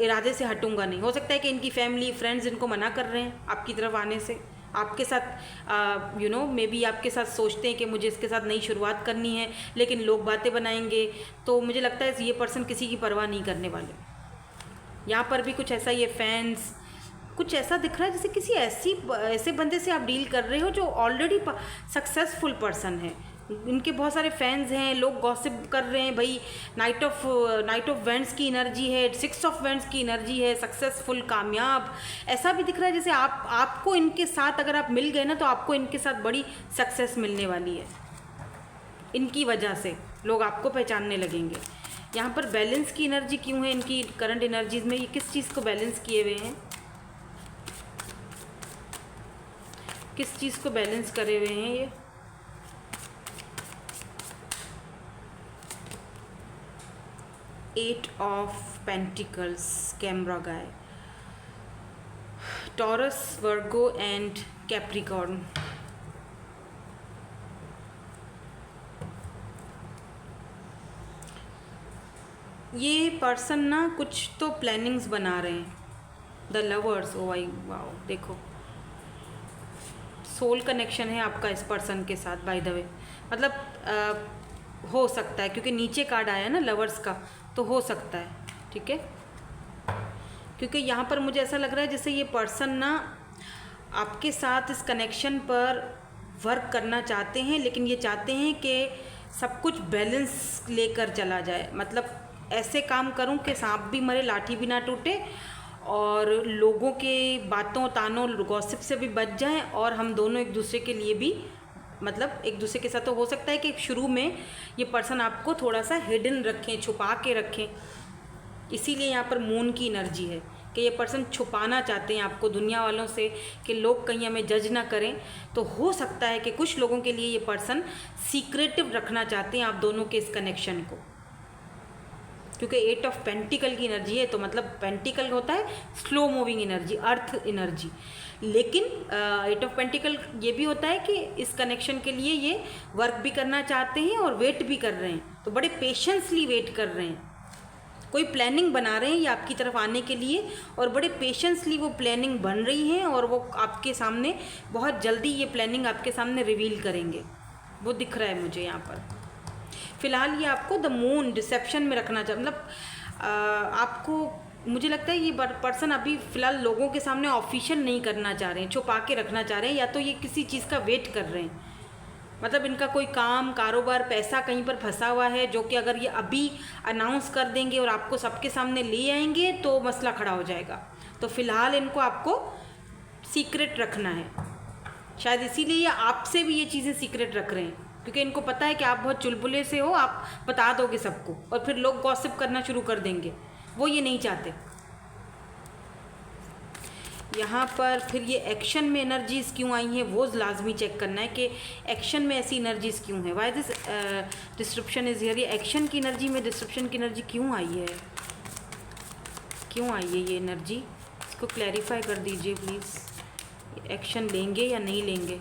इरादे से हटूंगा नहीं। हो सकता है कि इनकी फैमिली, फ्रेंड्स इनको मना कर रहे हैं आपकी तरफ आने से, आपके साथ मे बी आपके साथ सोचते हैं कि मुझे इसके साथ नई शुरुआत करनी है, लेकिन लोग बातें बनाएंगे, तो मुझे लगता है ये पर्सन किसी की परवाह नहीं करने वाले। यहाँ पर भी कुछ ऐसा, ये फैंस, कुछ ऐसा दिख रहा है जैसे किसी ऐसे बंदे से आप डील कर रहे हो जो ऑलरेडी सक्सेसफुल पर्सन है, इनके बहुत सारे फैंस हैं, लोग गॉसिप कर रहे हैं भाई, नाइट ऑफ वेंट्स की एनर्जी है, 6 ऑफ वेंट्स की एनर्जी है, सक्सेसफुल, कामयाब, ऐसा भी दिख रहा है जैसे आपको इनके साथ अगर आप मिल गए ना, तो आपको इनके साथ बड़ी सक्सेस मिलने वाली है, इनकी वजह से लोग आपको पहचानने लगेंगे। यहाँ पर बैलेंस की एनर्जी क्यों है इनकी करंट एनर्जीज में, ये किस चीज़ को बैलेंस किए हुए हैं, किस चीज़ को बैलेंस करे हुए हैं ये, eight of pentacles, camera guy, Taurus, Virgo and Capricorn. ये पर्सन ना कुछ तो प्लानिंग्स बना रहे हैं, the lovers, oh why wow, देखो सोल कनेक्शन है आपका इस पर्सन के साथ, बाय द वे, मतलब हो सकता है, क्योंकि नीचे कार्ड आया ना लवर्स का, तो हो सकता है, ठीक है, क्योंकि यहाँ पर मुझे ऐसा लग रहा है जैसे ये पर्सन ना आपके साथ इस कनेक्शन पर वर्क करना चाहते हैं, लेकिन ये चाहते हैं कि सब कुछ बैलेंस लेकर चला जाए, मतलब ऐसे काम करूं कि सांप भी मरे लाठी भी ना टूटे, और लोगों के बातों तानों गॉसिप से भी बच जाएं, और हम दोनों एक दूसरे के लिए भी, मतलब एक दूसरे के साथ, तो हो सकता है कि शुरू में ये पर्सन आपको थोड़ा सा हिडन रखें, छुपा के रखें, इसीलिए यहाँ पर मून की एनर्जी है कि ये पर्सन छुपाना चाहते हैं आपको दुनिया वालों से, कि लोग कहीं हमें जज ना करें। तो हो सकता है कि कुछ लोगों के लिए ये पर्सन सीक्रेटिव रखना चाहते हैं आप दोनों के इस कनेक्शन को, क्योंकि 8 ऑफ पेंटिकल की एनर्जी है, तो मतलब पेंटिकल होता है slow moving energy, earth energy, लेकिन 8 ऑफ पेंटिकल ये भी होता है कि इस कनेक्शन के लिए ये वर्क भी करना चाहते हैं और वेट भी कर रहे हैं, तो बड़े पेशेंसली वेट कर रहे हैं, कोई प्लानिंग बना रहे हैं ये आपकी तरफ आने के लिए, और बड़े पेशेंसली वो प्लानिंग बन रही है, और वो आपके सामने बहुत जल्दी ये प्लानिंग आपके सामने रिवील करेंगे, वो दिख रहा है मुझे यहाँ पर। फिलहाल ये आपको द मून डिसेप्शन में रखना चाहिए, मतलब आपको मुझे लगता है ये पर्सन अभी फ़िलहाल लोगों के सामने ऑफिशियल नहीं करना चाह रहे हैं, छुपा के रखना चाह रहे हैं, या तो ये किसी चीज़ का वेट कर रहे हैं। मतलब इनका कोई काम, कारोबार, पैसा कहीं पर फंसा हुआ है, जो कि अगर ये अभी अनाउंस कर देंगे और आपको सबके सामने ले आएंगे तो मसला खड़ा हो जाएगा। तो फ़िलहाल इनको आपको सीक्रेट रखना है। शायद इसीलिए ये आपसे भी ये चीज़ें सीक्रेट रख रहे हैं, क्योंकि इनको पता है कि आप बहुत चुलबुले से हो, आप बता दोगे सबको और फिर लोग गॉसिप करना शुरू कर देंगे। वो ये नहीं चाहते। यहाँ पर फिर ये एक्शन में एनर्जीज़ क्यों आई हैं वो लाजमी चेक करना है कि एक्शन में ऐसी एनर्जीज़ क्यों है। Why this disruption is here. ये एक्शन की एनर्जी में डिस्ट्रप्शन की एनर्जी क्यों आई है, क्यों आई है ये एनर्जी, इसको क्लैरिफाई कर दीजिए प्लीज़। एक्शन लेंगे या नहीं लेंगे?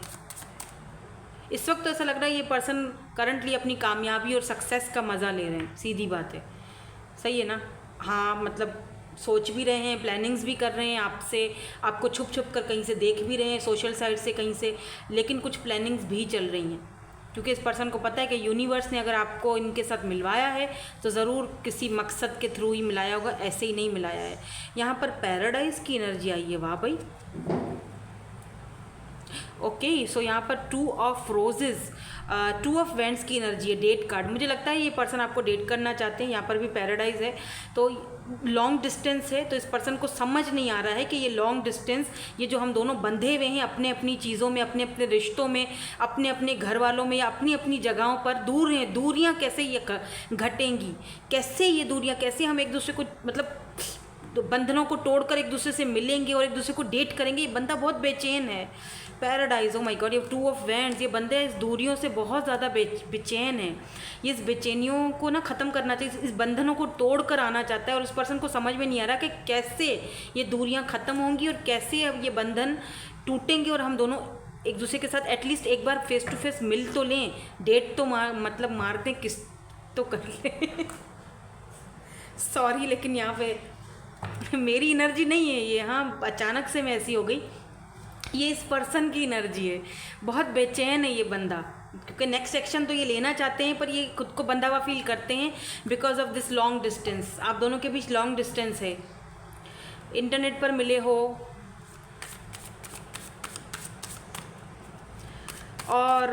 इस वक्त तो ऐसा लग रहा है ये पर्सन करंटली अपनी कामयाबी और सक्सेस का मज़ा ले रहे हैं, सीधी बात है। सही है ना? हाँ, मतलब सोच भी रहे हैं, प्लानिंग्स भी कर रहे हैं आपसे, आपको छुप छुप कर कहीं से देख भी रहे हैं, सोशल साइट से कहीं से, लेकिन कुछ प्लानिंग्स भी चल रही हैं, क्योंकि इस पर्सन को पता है कि यूनिवर्स ने अगर आपको इनके साथ मिलवाया है तो ज़रूर किसी मकसद के थ्रू ही मिलाया होगा, ऐसे ही नहीं मिलाया है। यहाँ पर पैराडाइज़ की एनर्जी आई है। वाह भाई, ओके। सो यहाँ पर 2 ऑफ रोजेज़, 2 ऑफ वेंट्स की एनर्जी है, डेट कार्ड। मुझे लगता है ये पर्सन आपको डेट करना चाहते हैं। यहाँ पर भी पैराडाइज है, तो लॉन्ग डिस्टेंस है, तो इस पर्सन को समझ नहीं आ रहा है कि ये लॉन्ग डिस्टेंस, ये जो हम दोनों बंधे हुए हैं अपने अपनी चीज़ों में, अपने अपने रिश्तों में, अपने अपने घर वालों में, या अपनी अपनी जगहों पर दूर हैं, दूरियाँ कैसे ये घटेंगी, कैसे ये दूरियाँ, कैसे हम एक दूसरे को मतलब तो बंधनों को तोड़कर एक दूसरे से मिलेंगे और एक दूसरे को डेट करेंगे। ये बंदा बहुत बेचैन है। पैराडाइज, ओ माय गॉड, ये 2 ऑफ वेंट्स, ये बंदे इस दूरियों से बहुत ज़्यादा बेचैन है। ये इस बेचैनियों को ना ख़त्म करना चाहिए, इस बंधनों को तोड़ कर आना चाहता है, और उस पर्सन को समझ में नहीं आ रहा कि कैसे ये दूरियां ख़त्म होंगी और कैसे अब ये बंधन टूटेंगे और हम दोनों एक दूसरे के साथ एटलीस्ट एक बार फेस टू फेस मिल तो लें, डेट तो मतलब मारते हैं, किस तो कर लें। सॉरी, लेकिन यहाँ पे मेरी एनर्जी नहीं है ये, हाँ अचानक से मैं ऐसी हो गई। ये इस पर्सन की एनर्जी है, बहुत बेचैन है ये बंदा, क्योंकि नेक्स्ट एक्शन तो ये लेना चाहते हैं पर ये खुद को बंधा हुआ फील करते हैं because of this long distance. आप दोनों के बीच लॉन्ग डिस्टेंस है, इंटरनेट पर मिले हो और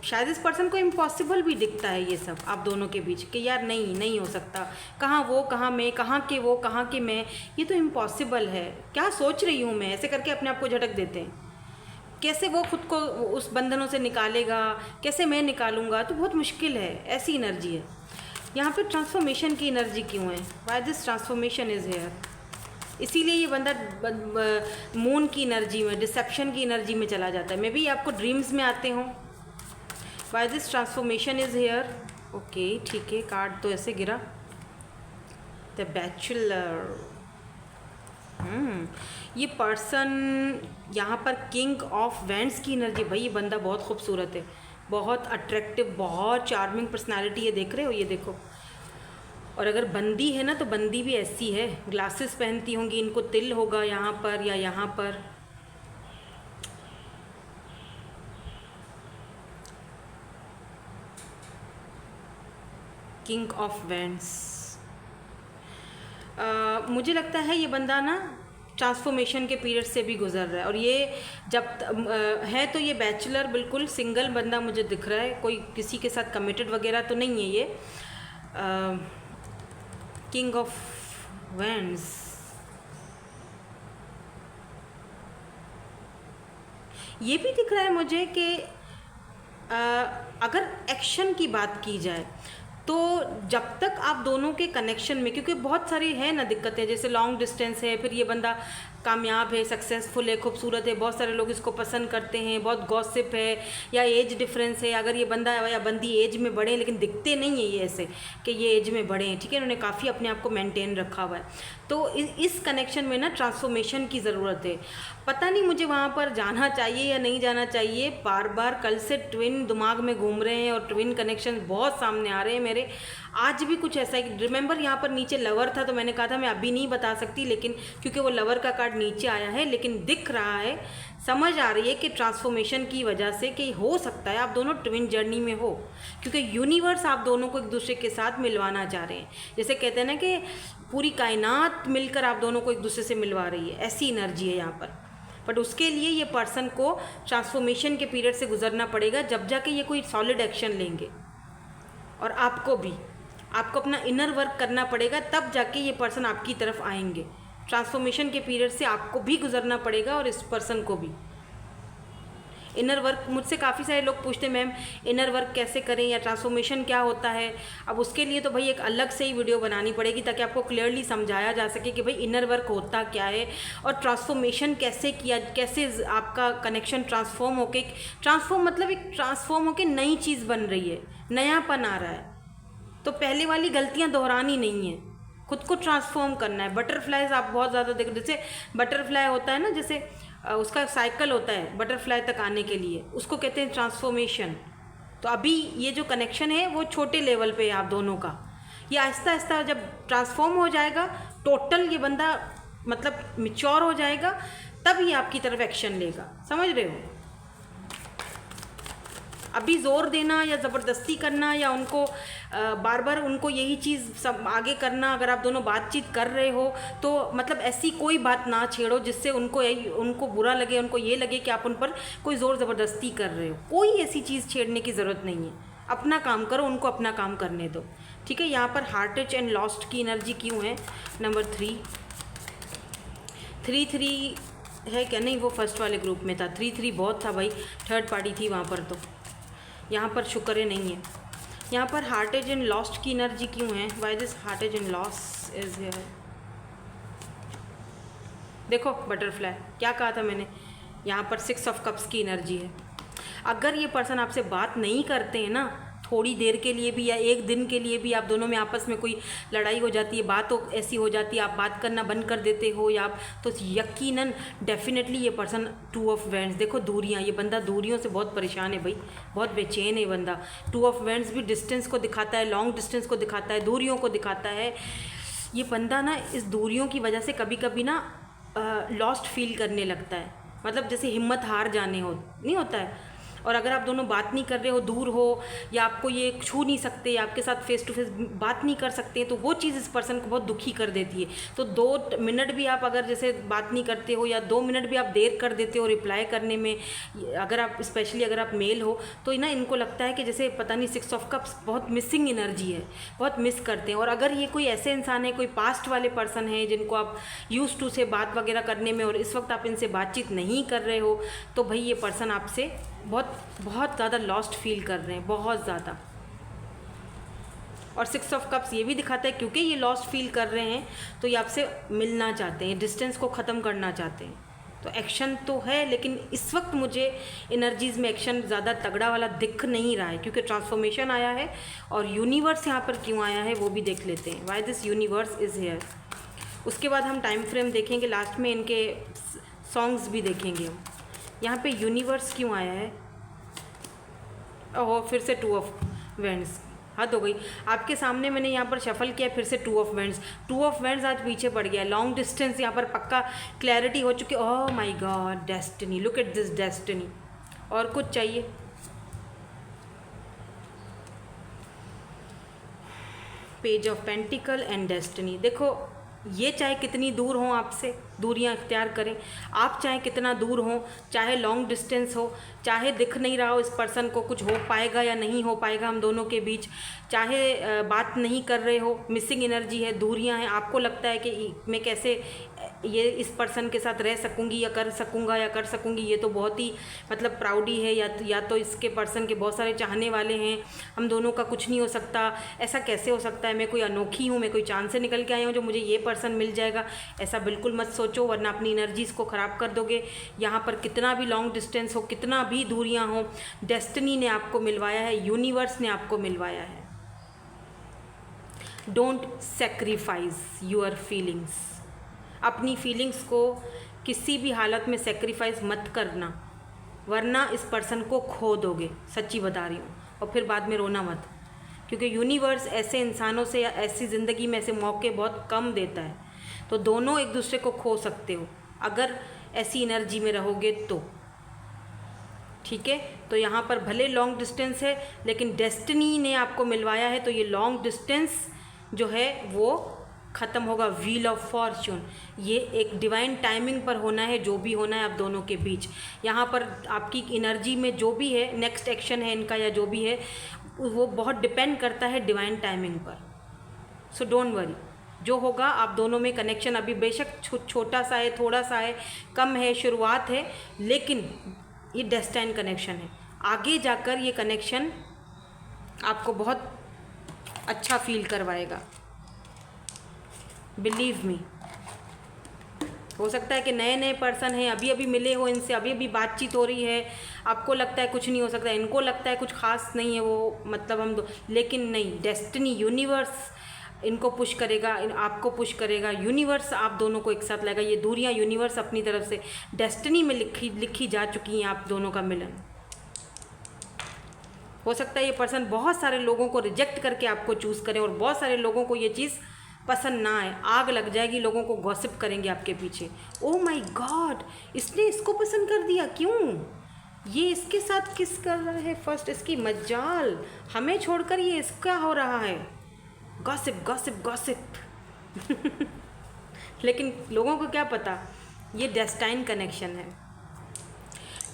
शायद इस पर्सन को इम्पॉसिबल भी दिखता है ये सब आप दोनों के बीच, कि यार नहीं हो सकता, कहाँ वो कहाँ मैं, कहाँ के वो कहाँ के मैं, ये तो इम्पॉसिबल है, क्या सोच रही हूँ मैं, ऐसे करके अपने आप को झटक देते हैं। कैसे वो खुद को उस बंधनों से निकालेगा, कैसे मैं निकालूंगा, तो बहुत मुश्किल है, ऐसी एनर्जी है। यहाँ पे ट्रांसफॉर्मेशन की एनर्जी क्यों है? Why this transformation is here. इसीलिए ये बंदा मून की एनर्जी में, डिसेप्शन की एनर्जी में चला जाता है। मे बी आपको ड्रीम्स में आते हों। Why this transformation is here. Okay, ठीक है, कार्ड तो ऐसे गिरा, द बैचलर। ये पर्सन यहाँ पर किंग ऑफ वेंट्स की एनर्जी। भाई ये बंदा बहुत खूबसूरत है, बहुत अट्रैक्टिव, बहुत चार्मिंग पर्सनालिटी है, देख रहे हो, ये देखो। और अगर बंदी है ना तो बंदी भी ऐसी है, ग्लासेस पहनती होंगी, इनको तिल होगा यहाँ पर या यहाँ पर। King of vents. मुझे लगता है ये बंदा ना ट्रांसफॉर्मेशन के पीरियड से भी गुजर रहा है, और ये जब है तो ये बैचलर, बिल्कुल सिंगल बंदा मुझे दिख रहा है, कोई किसी के साथ कमिटेड वगैरह तो नहीं है ये। King of vents. ये भी दिख रहा है मुझे कि अगर एक्शन की बात की जाए तो जब तक आप दोनों के कनेक्शन में, क्योंकि बहुत सारी है ना दिक्कतें, जैसे लॉन्ग डिस्टेंस है, फिर ये बंदा कामयाब है, सक्सेसफुल है, खूबसूरत है, बहुत सारे लोग इसको पसंद करते हैं, बहुत गॉसिप है, या एज डिफरेंस है, अगर ये बंदा या बंदी एज में बड़े हैं लेकिन दिखते नहीं है ये ऐसे कि ये एज में बड़े हैं, ठीक है, उन्होंने काफ़ी अपने आप को मेंटेन रखा हुआ है। तो इस कनेक्शन में ना ट्रांसफॉर्मेशन की ज़रूरत है। पता नहीं मुझे वहाँ पर जाना चाहिए या नहीं जाना चाहिए, बार बार कल से ट्विन दिमाग में घूम रहे हैं और ट्विन कनेक्शन बहुत सामने आ रहे हैं मेरे। आज भी कुछ ऐसा ही, रिमेंबर यहाँ पर नीचे लवर था तो मैंने कहा था मैं अभी नहीं बता सकती, लेकिन क्योंकि वो लवर का कार्ड नीचे आया है, लेकिन दिख रहा है, समझ आ रही है कि ट्रांसफॉर्मेशन की वजह से कि हो सकता है आप दोनों ट्विन जर्नी में हो, क्योंकि यूनिवर्स आप दोनों को एक दूसरे के साथ मिलवाना चाह रहे हैं। जैसे कहते हैं ना कि पूरी कायनात मिलकर आप दोनों को एक दूसरे से मिलवा रही है, ऐसी एनर्जी है यहाँ पर। बट उसके लिए ये पर्सन को ट्रांसफॉर्मेशन के पीरियड से गुजरना पड़ेगा, जब जाके ये कोई सॉलिड एक्शन लेंगे। और आपको भी आपको अपना इनर वर्क करना पड़ेगा, तब जाके ये पर्सन आपकी तरफ आएंगे। ट्रांसफॉर्मेशन के पीरियड से आपको भी गुजरना पड़ेगा और इस पर्सन को भी। इनर वर्क मुझसे काफ़ी सारे लोग पूछते हैं मैम इनर वर्क कैसे करें या ट्रांसफॉर्मेशन क्या होता है। अब उसके लिए तो भाई एक अलग से ही वीडियो बनानी पड़ेगी, ताकि आपको क्लियरली समझाया जा सके कि भाई इनर वर्क होता क्या है और ट्रांसफॉर्मेशन कैसे किया, कैसे आपका कनेक्शन ट्रांसफॉर्म मतलब एक ट्रांसफॉर्म होके नई चीज़ बन रही है, नयापन आ रहा है। तो पहले वाली गलतियाँ दोहरानी नहीं है, खुद को ट्रांसफॉर्म करना है। बटरफ्लाइज आप बहुत ज़्यादा देखो, जैसे बटरफ्लाई होता है ना, जैसे उसका साइकिल होता है बटरफ्लाई तक आने के लिए, उसको कहते हैं ट्रांसफॉर्मेशन। तो अभी ये जो कनेक्शन है वो छोटे लेवल पे है आप दोनों का। ये आहिस्ता आहिस्ता जब ट्रांसफॉर्म हो जाएगा, टोटल ये बंदा मतलब मैच्योर हो जाएगा, तब ये आपकी तरफ एक्शन लेगा। समझ रहे हो? अभी ज़ोर देना या ज़बरदस्ती करना या उनको बार बार उनको यही चीज़ सब आगे करना, अगर आप दोनों बातचीत कर रहे हो तो मतलब ऐसी कोई बात ना छेड़ो जिससे उनको बुरा लगे, उनको ये लगे कि आप उन पर कोई ज़ोर ज़बरदस्ती कर रहे हो। कोई ऐसी चीज़ छेड़ने की ज़रूरत नहीं है, अपना काम करो, उनको अपना काम करने दो। ठीक है, यहाँ पर हार्ट टच एंड लॉस्ट की एनर्जी क्यों है? नंबर 3 है क्या? नहीं, वो फर्स्ट वाले ग्रुप में था। 3 बहुत था भाई, थर्ड पार्टी थी वहाँ पर। तो यहाँ पर शुक्र नहीं है। यहाँ पर हार्टेज एंड लॉस्ट की एनर्जी क्यों है? Why this heartache and loss is here? देखो बटरफ्लाई, क्या कहा था मैंने? यहाँ पर 6 ऑफ कप्स की एनर्जी है। अगर ये पर्सन आपसे बात नहीं करते हैं ना, थोड़ी देर के लिए भी या एक दिन के लिए भी, आप दोनों में आपस में कोई लड़ाई हो जाती है, बात ऐसी हो जाती है, आप बात करना बंद कर देते हो या आप, तो यकीनन डेफिनेटली ये पर्सन 2 ऑफ वैंड्स, देखो दूरियां, ये बंदा दूरियों से बहुत परेशान है भाई, बहुत बेचैन है ये बंदा। 2 ऑफ वैंड्स भी डिस्टेंस को दिखाता है, लॉन्ग डिस्टेंस को दिखाता है, दूरियों को दिखाता है। ये बंदा ना इस दूरियों की वजह से कभी कभी ना लॉस्ट फील करने लगता है, मतलब जैसे हिम्मत हार जाने हो नहीं होता है। और अगर आप दोनों बात नहीं कर रहे हो, दूर हो, या आपको ये छू नहीं सकते या आपके साथ फेस टू फेस बात नहीं कर सकते, तो वो चीज़ इस पर्सन को बहुत दुखी कर देती है। तो 2 मिनट भी आप अगर जैसे बात नहीं करते हो या 2 मिनट भी आप देर कर देते हो रिप्लाई करने में, अगर आप स्पेशली अगर आप मेल हो, तो ना इनको लगता है कि जैसे पता नहीं 6 ऑफ कप्स बहुत मिसिंग एनर्जी है, बहुत मिस करते हैं। और अगर ये कोई ऐसे इंसान है, कोई पास्ट वाले पर्सन है जिनको आप यूज टू से बात वगैरह करने में, और इस वक्त आप इनसे बातचीत नहीं कर रहे हो, तो भाई ये पर्सन आपसे बहुत ज़्यादा लॉस्ट फील कर रहे हैं, बहुत ज़्यादा। और 6 ऑफ कप्स ये भी दिखाता है क्योंकि ये लॉस्ट फील कर रहे हैं, तो ये आपसे मिलना चाहते हैं, डिस्टेंस को ख़त्म करना चाहते हैं। तो एक्शन तो है, लेकिन इस वक्त मुझे एनर्जीज़ में एक्शन ज़्यादा तगड़ा वाला दिख नहीं रहा है, क्योंकि ट्रांसफॉर्मेशन आया है। और यूनिवर्स यहाँ पर क्यों आया है वो भी देख लेते हैं, why this universe is here. उसके बाद हम टाइम फ्रेम देखेंगे, लास्ट में इनके सॉन्ग्स भी देखेंगे हम। यहाँ पे यूनिवर्स क्यों आया है? ओहो, फिर से 2 ऑफ वैंड्स, हद हो गई। आपके सामने मैंने यहाँ पर शफल किया, फिर से 2 ऑफ वैंड्स। 2 ऑफ वैंड्स आज पीछे पड़ गया, लॉन्ग डिस्टेंस यहाँ पर पक्का क्लैरिटी हो चुकी। Oh my God, destiny, look at this destiny. और कुछ चाहिए? Page of pentacle and destiny. देखो, ये चाहे कितनी दूर हों आपसे, दूरियां इख्तियार करें, आप चाहे कितना दूर हों, चाहे लॉन्ग डिस्टेंस हो, चाहे दिख नहीं रहा हो इस पर्सन को कुछ हो पाएगा या नहीं हो पाएगा हम दोनों के बीच, चाहे बात नहीं कर रहे हो, मिसिंग एनर्जी है, दूरियां हैं, आपको लगता है कि मैं कैसे ये इस पर्सन के साथ रह सकूंगी या कर सकूंगा या कर सकूंगी, ये तो बहुत ही मतलब प्राउडी है, या तो इसके पर्सन के बहुत सारे चाहने वाले हैं, हम दोनों का कुछ नहीं हो सकता, ऐसा कैसे हो सकता है, मैं कोई अनोखी हूँ, मैं कोई चांद से निकल के आई हूँ जो मुझे ये पर्सन मिल जाएगा, ऐसा बिल्कुल मत सोचो, वरना अपनी एनर्जीज़ को ख़राब कर दोगे। यहाँ पर कितना भी लॉन्ग डिस्टेंस हो, कितना भी दूरियाँ हो, डेस्टिनी ने आपको मिलवाया है, यूनिवर्स ने आपको मिलवाया है। डोंट सेक्रीफाइस योर फीलिंग्स, अपनी फीलिंग्स को किसी भी हालत में सेक्रीफाइस मत करना, वरना इस पर्सन को खो दोगे, सच्ची बता रही हूँ। और फिर बाद में रोना मत, क्योंकि यूनिवर्स ऐसे इंसानों से या ऐसी ज़िंदगी में ऐसे मौके बहुत कम देता है, तो दोनों एक दूसरे को खो सकते हो अगर ऐसी एनर्जी में रहोगे तो। ठीक है, तो यहाँ पर भले लॉन्ग डिस्टेंस है, लेकिन डेस्टिनी ने आपको मिलवाया है, तो ये लॉन्ग डिस्टेंस जो है वो ख़त्म होगा व्हील ऑफ फॉर्च्यून। ये एक डिवाइन टाइमिंग पर होना है, जो भी होना है आप दोनों के बीच। यहाँ पर आपकी एनर्जी में जो भी है, नेक्स्ट एक्शन है इनका या जो भी है, वो बहुत डिपेंड करता है डिवाइन टाइमिंग पर। सो डोंट वरी, जो होगा आप दोनों में कनेक्शन अभी बेशक छोटा सा है, थोड़ा सा है, कम है, शुरुआत है, लेकिन ये डेस्टाइन कनेक्शन है। आगे जाकर ये कनेक्शन आपको बहुत अच्छा फील करवाएगा, बिलीव मी। हो सकता है कि नए नए पर्सन हैं, अभी अभी मिले हो इनसे, अभी अभी बातचीत हो रही है, आपको लगता है कुछ नहीं हो सकता, इनको लगता है कुछ खास नहीं है वो, मतलब हम दो, लेकिन नहीं, डेस्टिनी, यूनिवर्स इनको पुश करेगा, आपको पुश करेगा, यूनिवर्स आप दोनों को एक साथ लाएगा। ये दूरियां यूनिवर्स अपनी तरफ से, डेस्टिनी में लिखी जा चुकी हैं आप दोनों का मिलन। हो सकता है ये पर्सन बहुत सारे लोगों को रिजेक्ट करके आपको चूज़ करे और बहुत सारे लोगों को ये चीज़ पसंद ना आए, आग लग जाएगी, लोगों को गॉसिप करेंगे आपके पीछे। ओह माय गॉड, इसने इसको पसंद कर दिया, क्यों? ये इसके साथ किस कर रहा है फर्स्ट, इसकी मजाल, हमें छोड़कर ये इसका हो रहा है। गॉसिप गॉसिप गॉसिप लेकिन लोगों को क्या पता ये डेस्टाइन कनेक्शन है।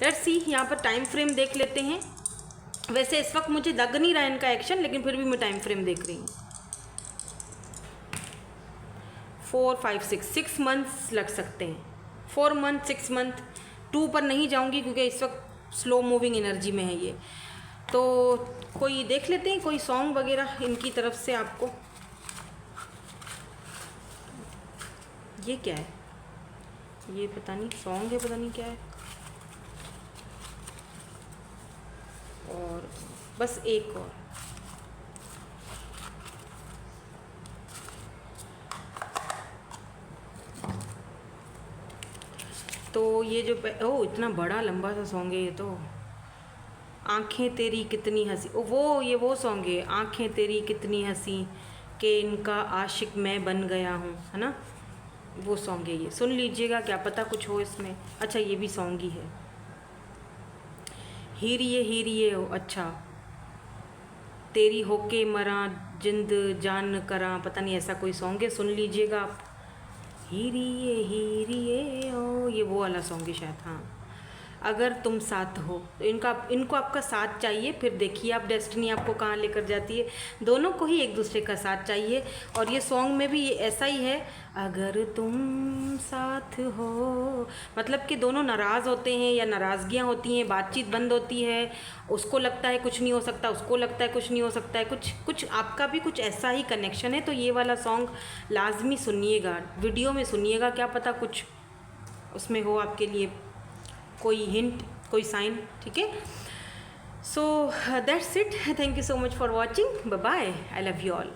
लेट्स सी, यहाँ पर टाइम फ्रेम देख लेते हैं। वैसे इस वक्त मुझे लग नहीं रहा है इनका एक्शन, लेकिन फिर भी मैं टाइम फ्रेम देख रही हूँ। 4, 5, 6 मंथ्स लग सकते हैं, 4 मंथ, 6 मंथ। 2 पर नहीं जाऊंगी क्योंकि इस वक्त स्लो मूविंग एनर्जी में है ये। तो कोई देख लेते हैं, कोई सॉन्ग वगैरह इनकी तरफ से आपको। ये क्या है? ये पता नहीं सॉन्ग है, पता नहीं क्या है। और बस एक और। तो ये जो ओह इतना बड़ा लंबा सा सॉन्ग है ये तो। आँखें तेरी कितनी हंसी, वो वो सॉन्ग है, आँखें तेरी कितनी हंसी कि इनका आशिक मैं बन गया हूँ, है ना, वो सॉन्ग है ये। सुन लीजिएगा, क्या पता कुछ हो इसमें। अच्छा ये भी सॉन्ग ही है, हीरिए हो, अच्छा तेरी होके मरा जिंद जान करा, पता नहीं ऐसा कोई सॉन्ग है, सुन लीजिएगा आप। हीरिए हो, ये वो वाला सॉन्ग है शायद। हाँ, अगर तुम साथ हो, तो इनको आपका साथ चाहिए। फिर देखिए आप डेस्टिनी आपको कहाँ लेकर जाती है। दोनों को ही एक दूसरे का साथ चाहिए। और ये सॉन्ग में भी ऐसा ही है, अगर तुम साथ हो, मतलब कि दोनों नाराज़ होते हैं या नाराज़गियाँ होती हैं, बातचीत बंद होती है, उसको लगता है कुछ नहीं हो सकता, उसको लगता है कुछ नहीं हो सकता है, कुछ आपका भी कुछ ऐसा ही कनेक्शन है। तो ये वाला सॉन्ग लाजमी सुनिएगा, वीडियो में सुनिएगा, क्या पता कुछ उसमें हो आपके लिए कोई हिंट, कोई साइन। ठीक है, so that's it. Thank you so much for watching. Bye bye, I love you all.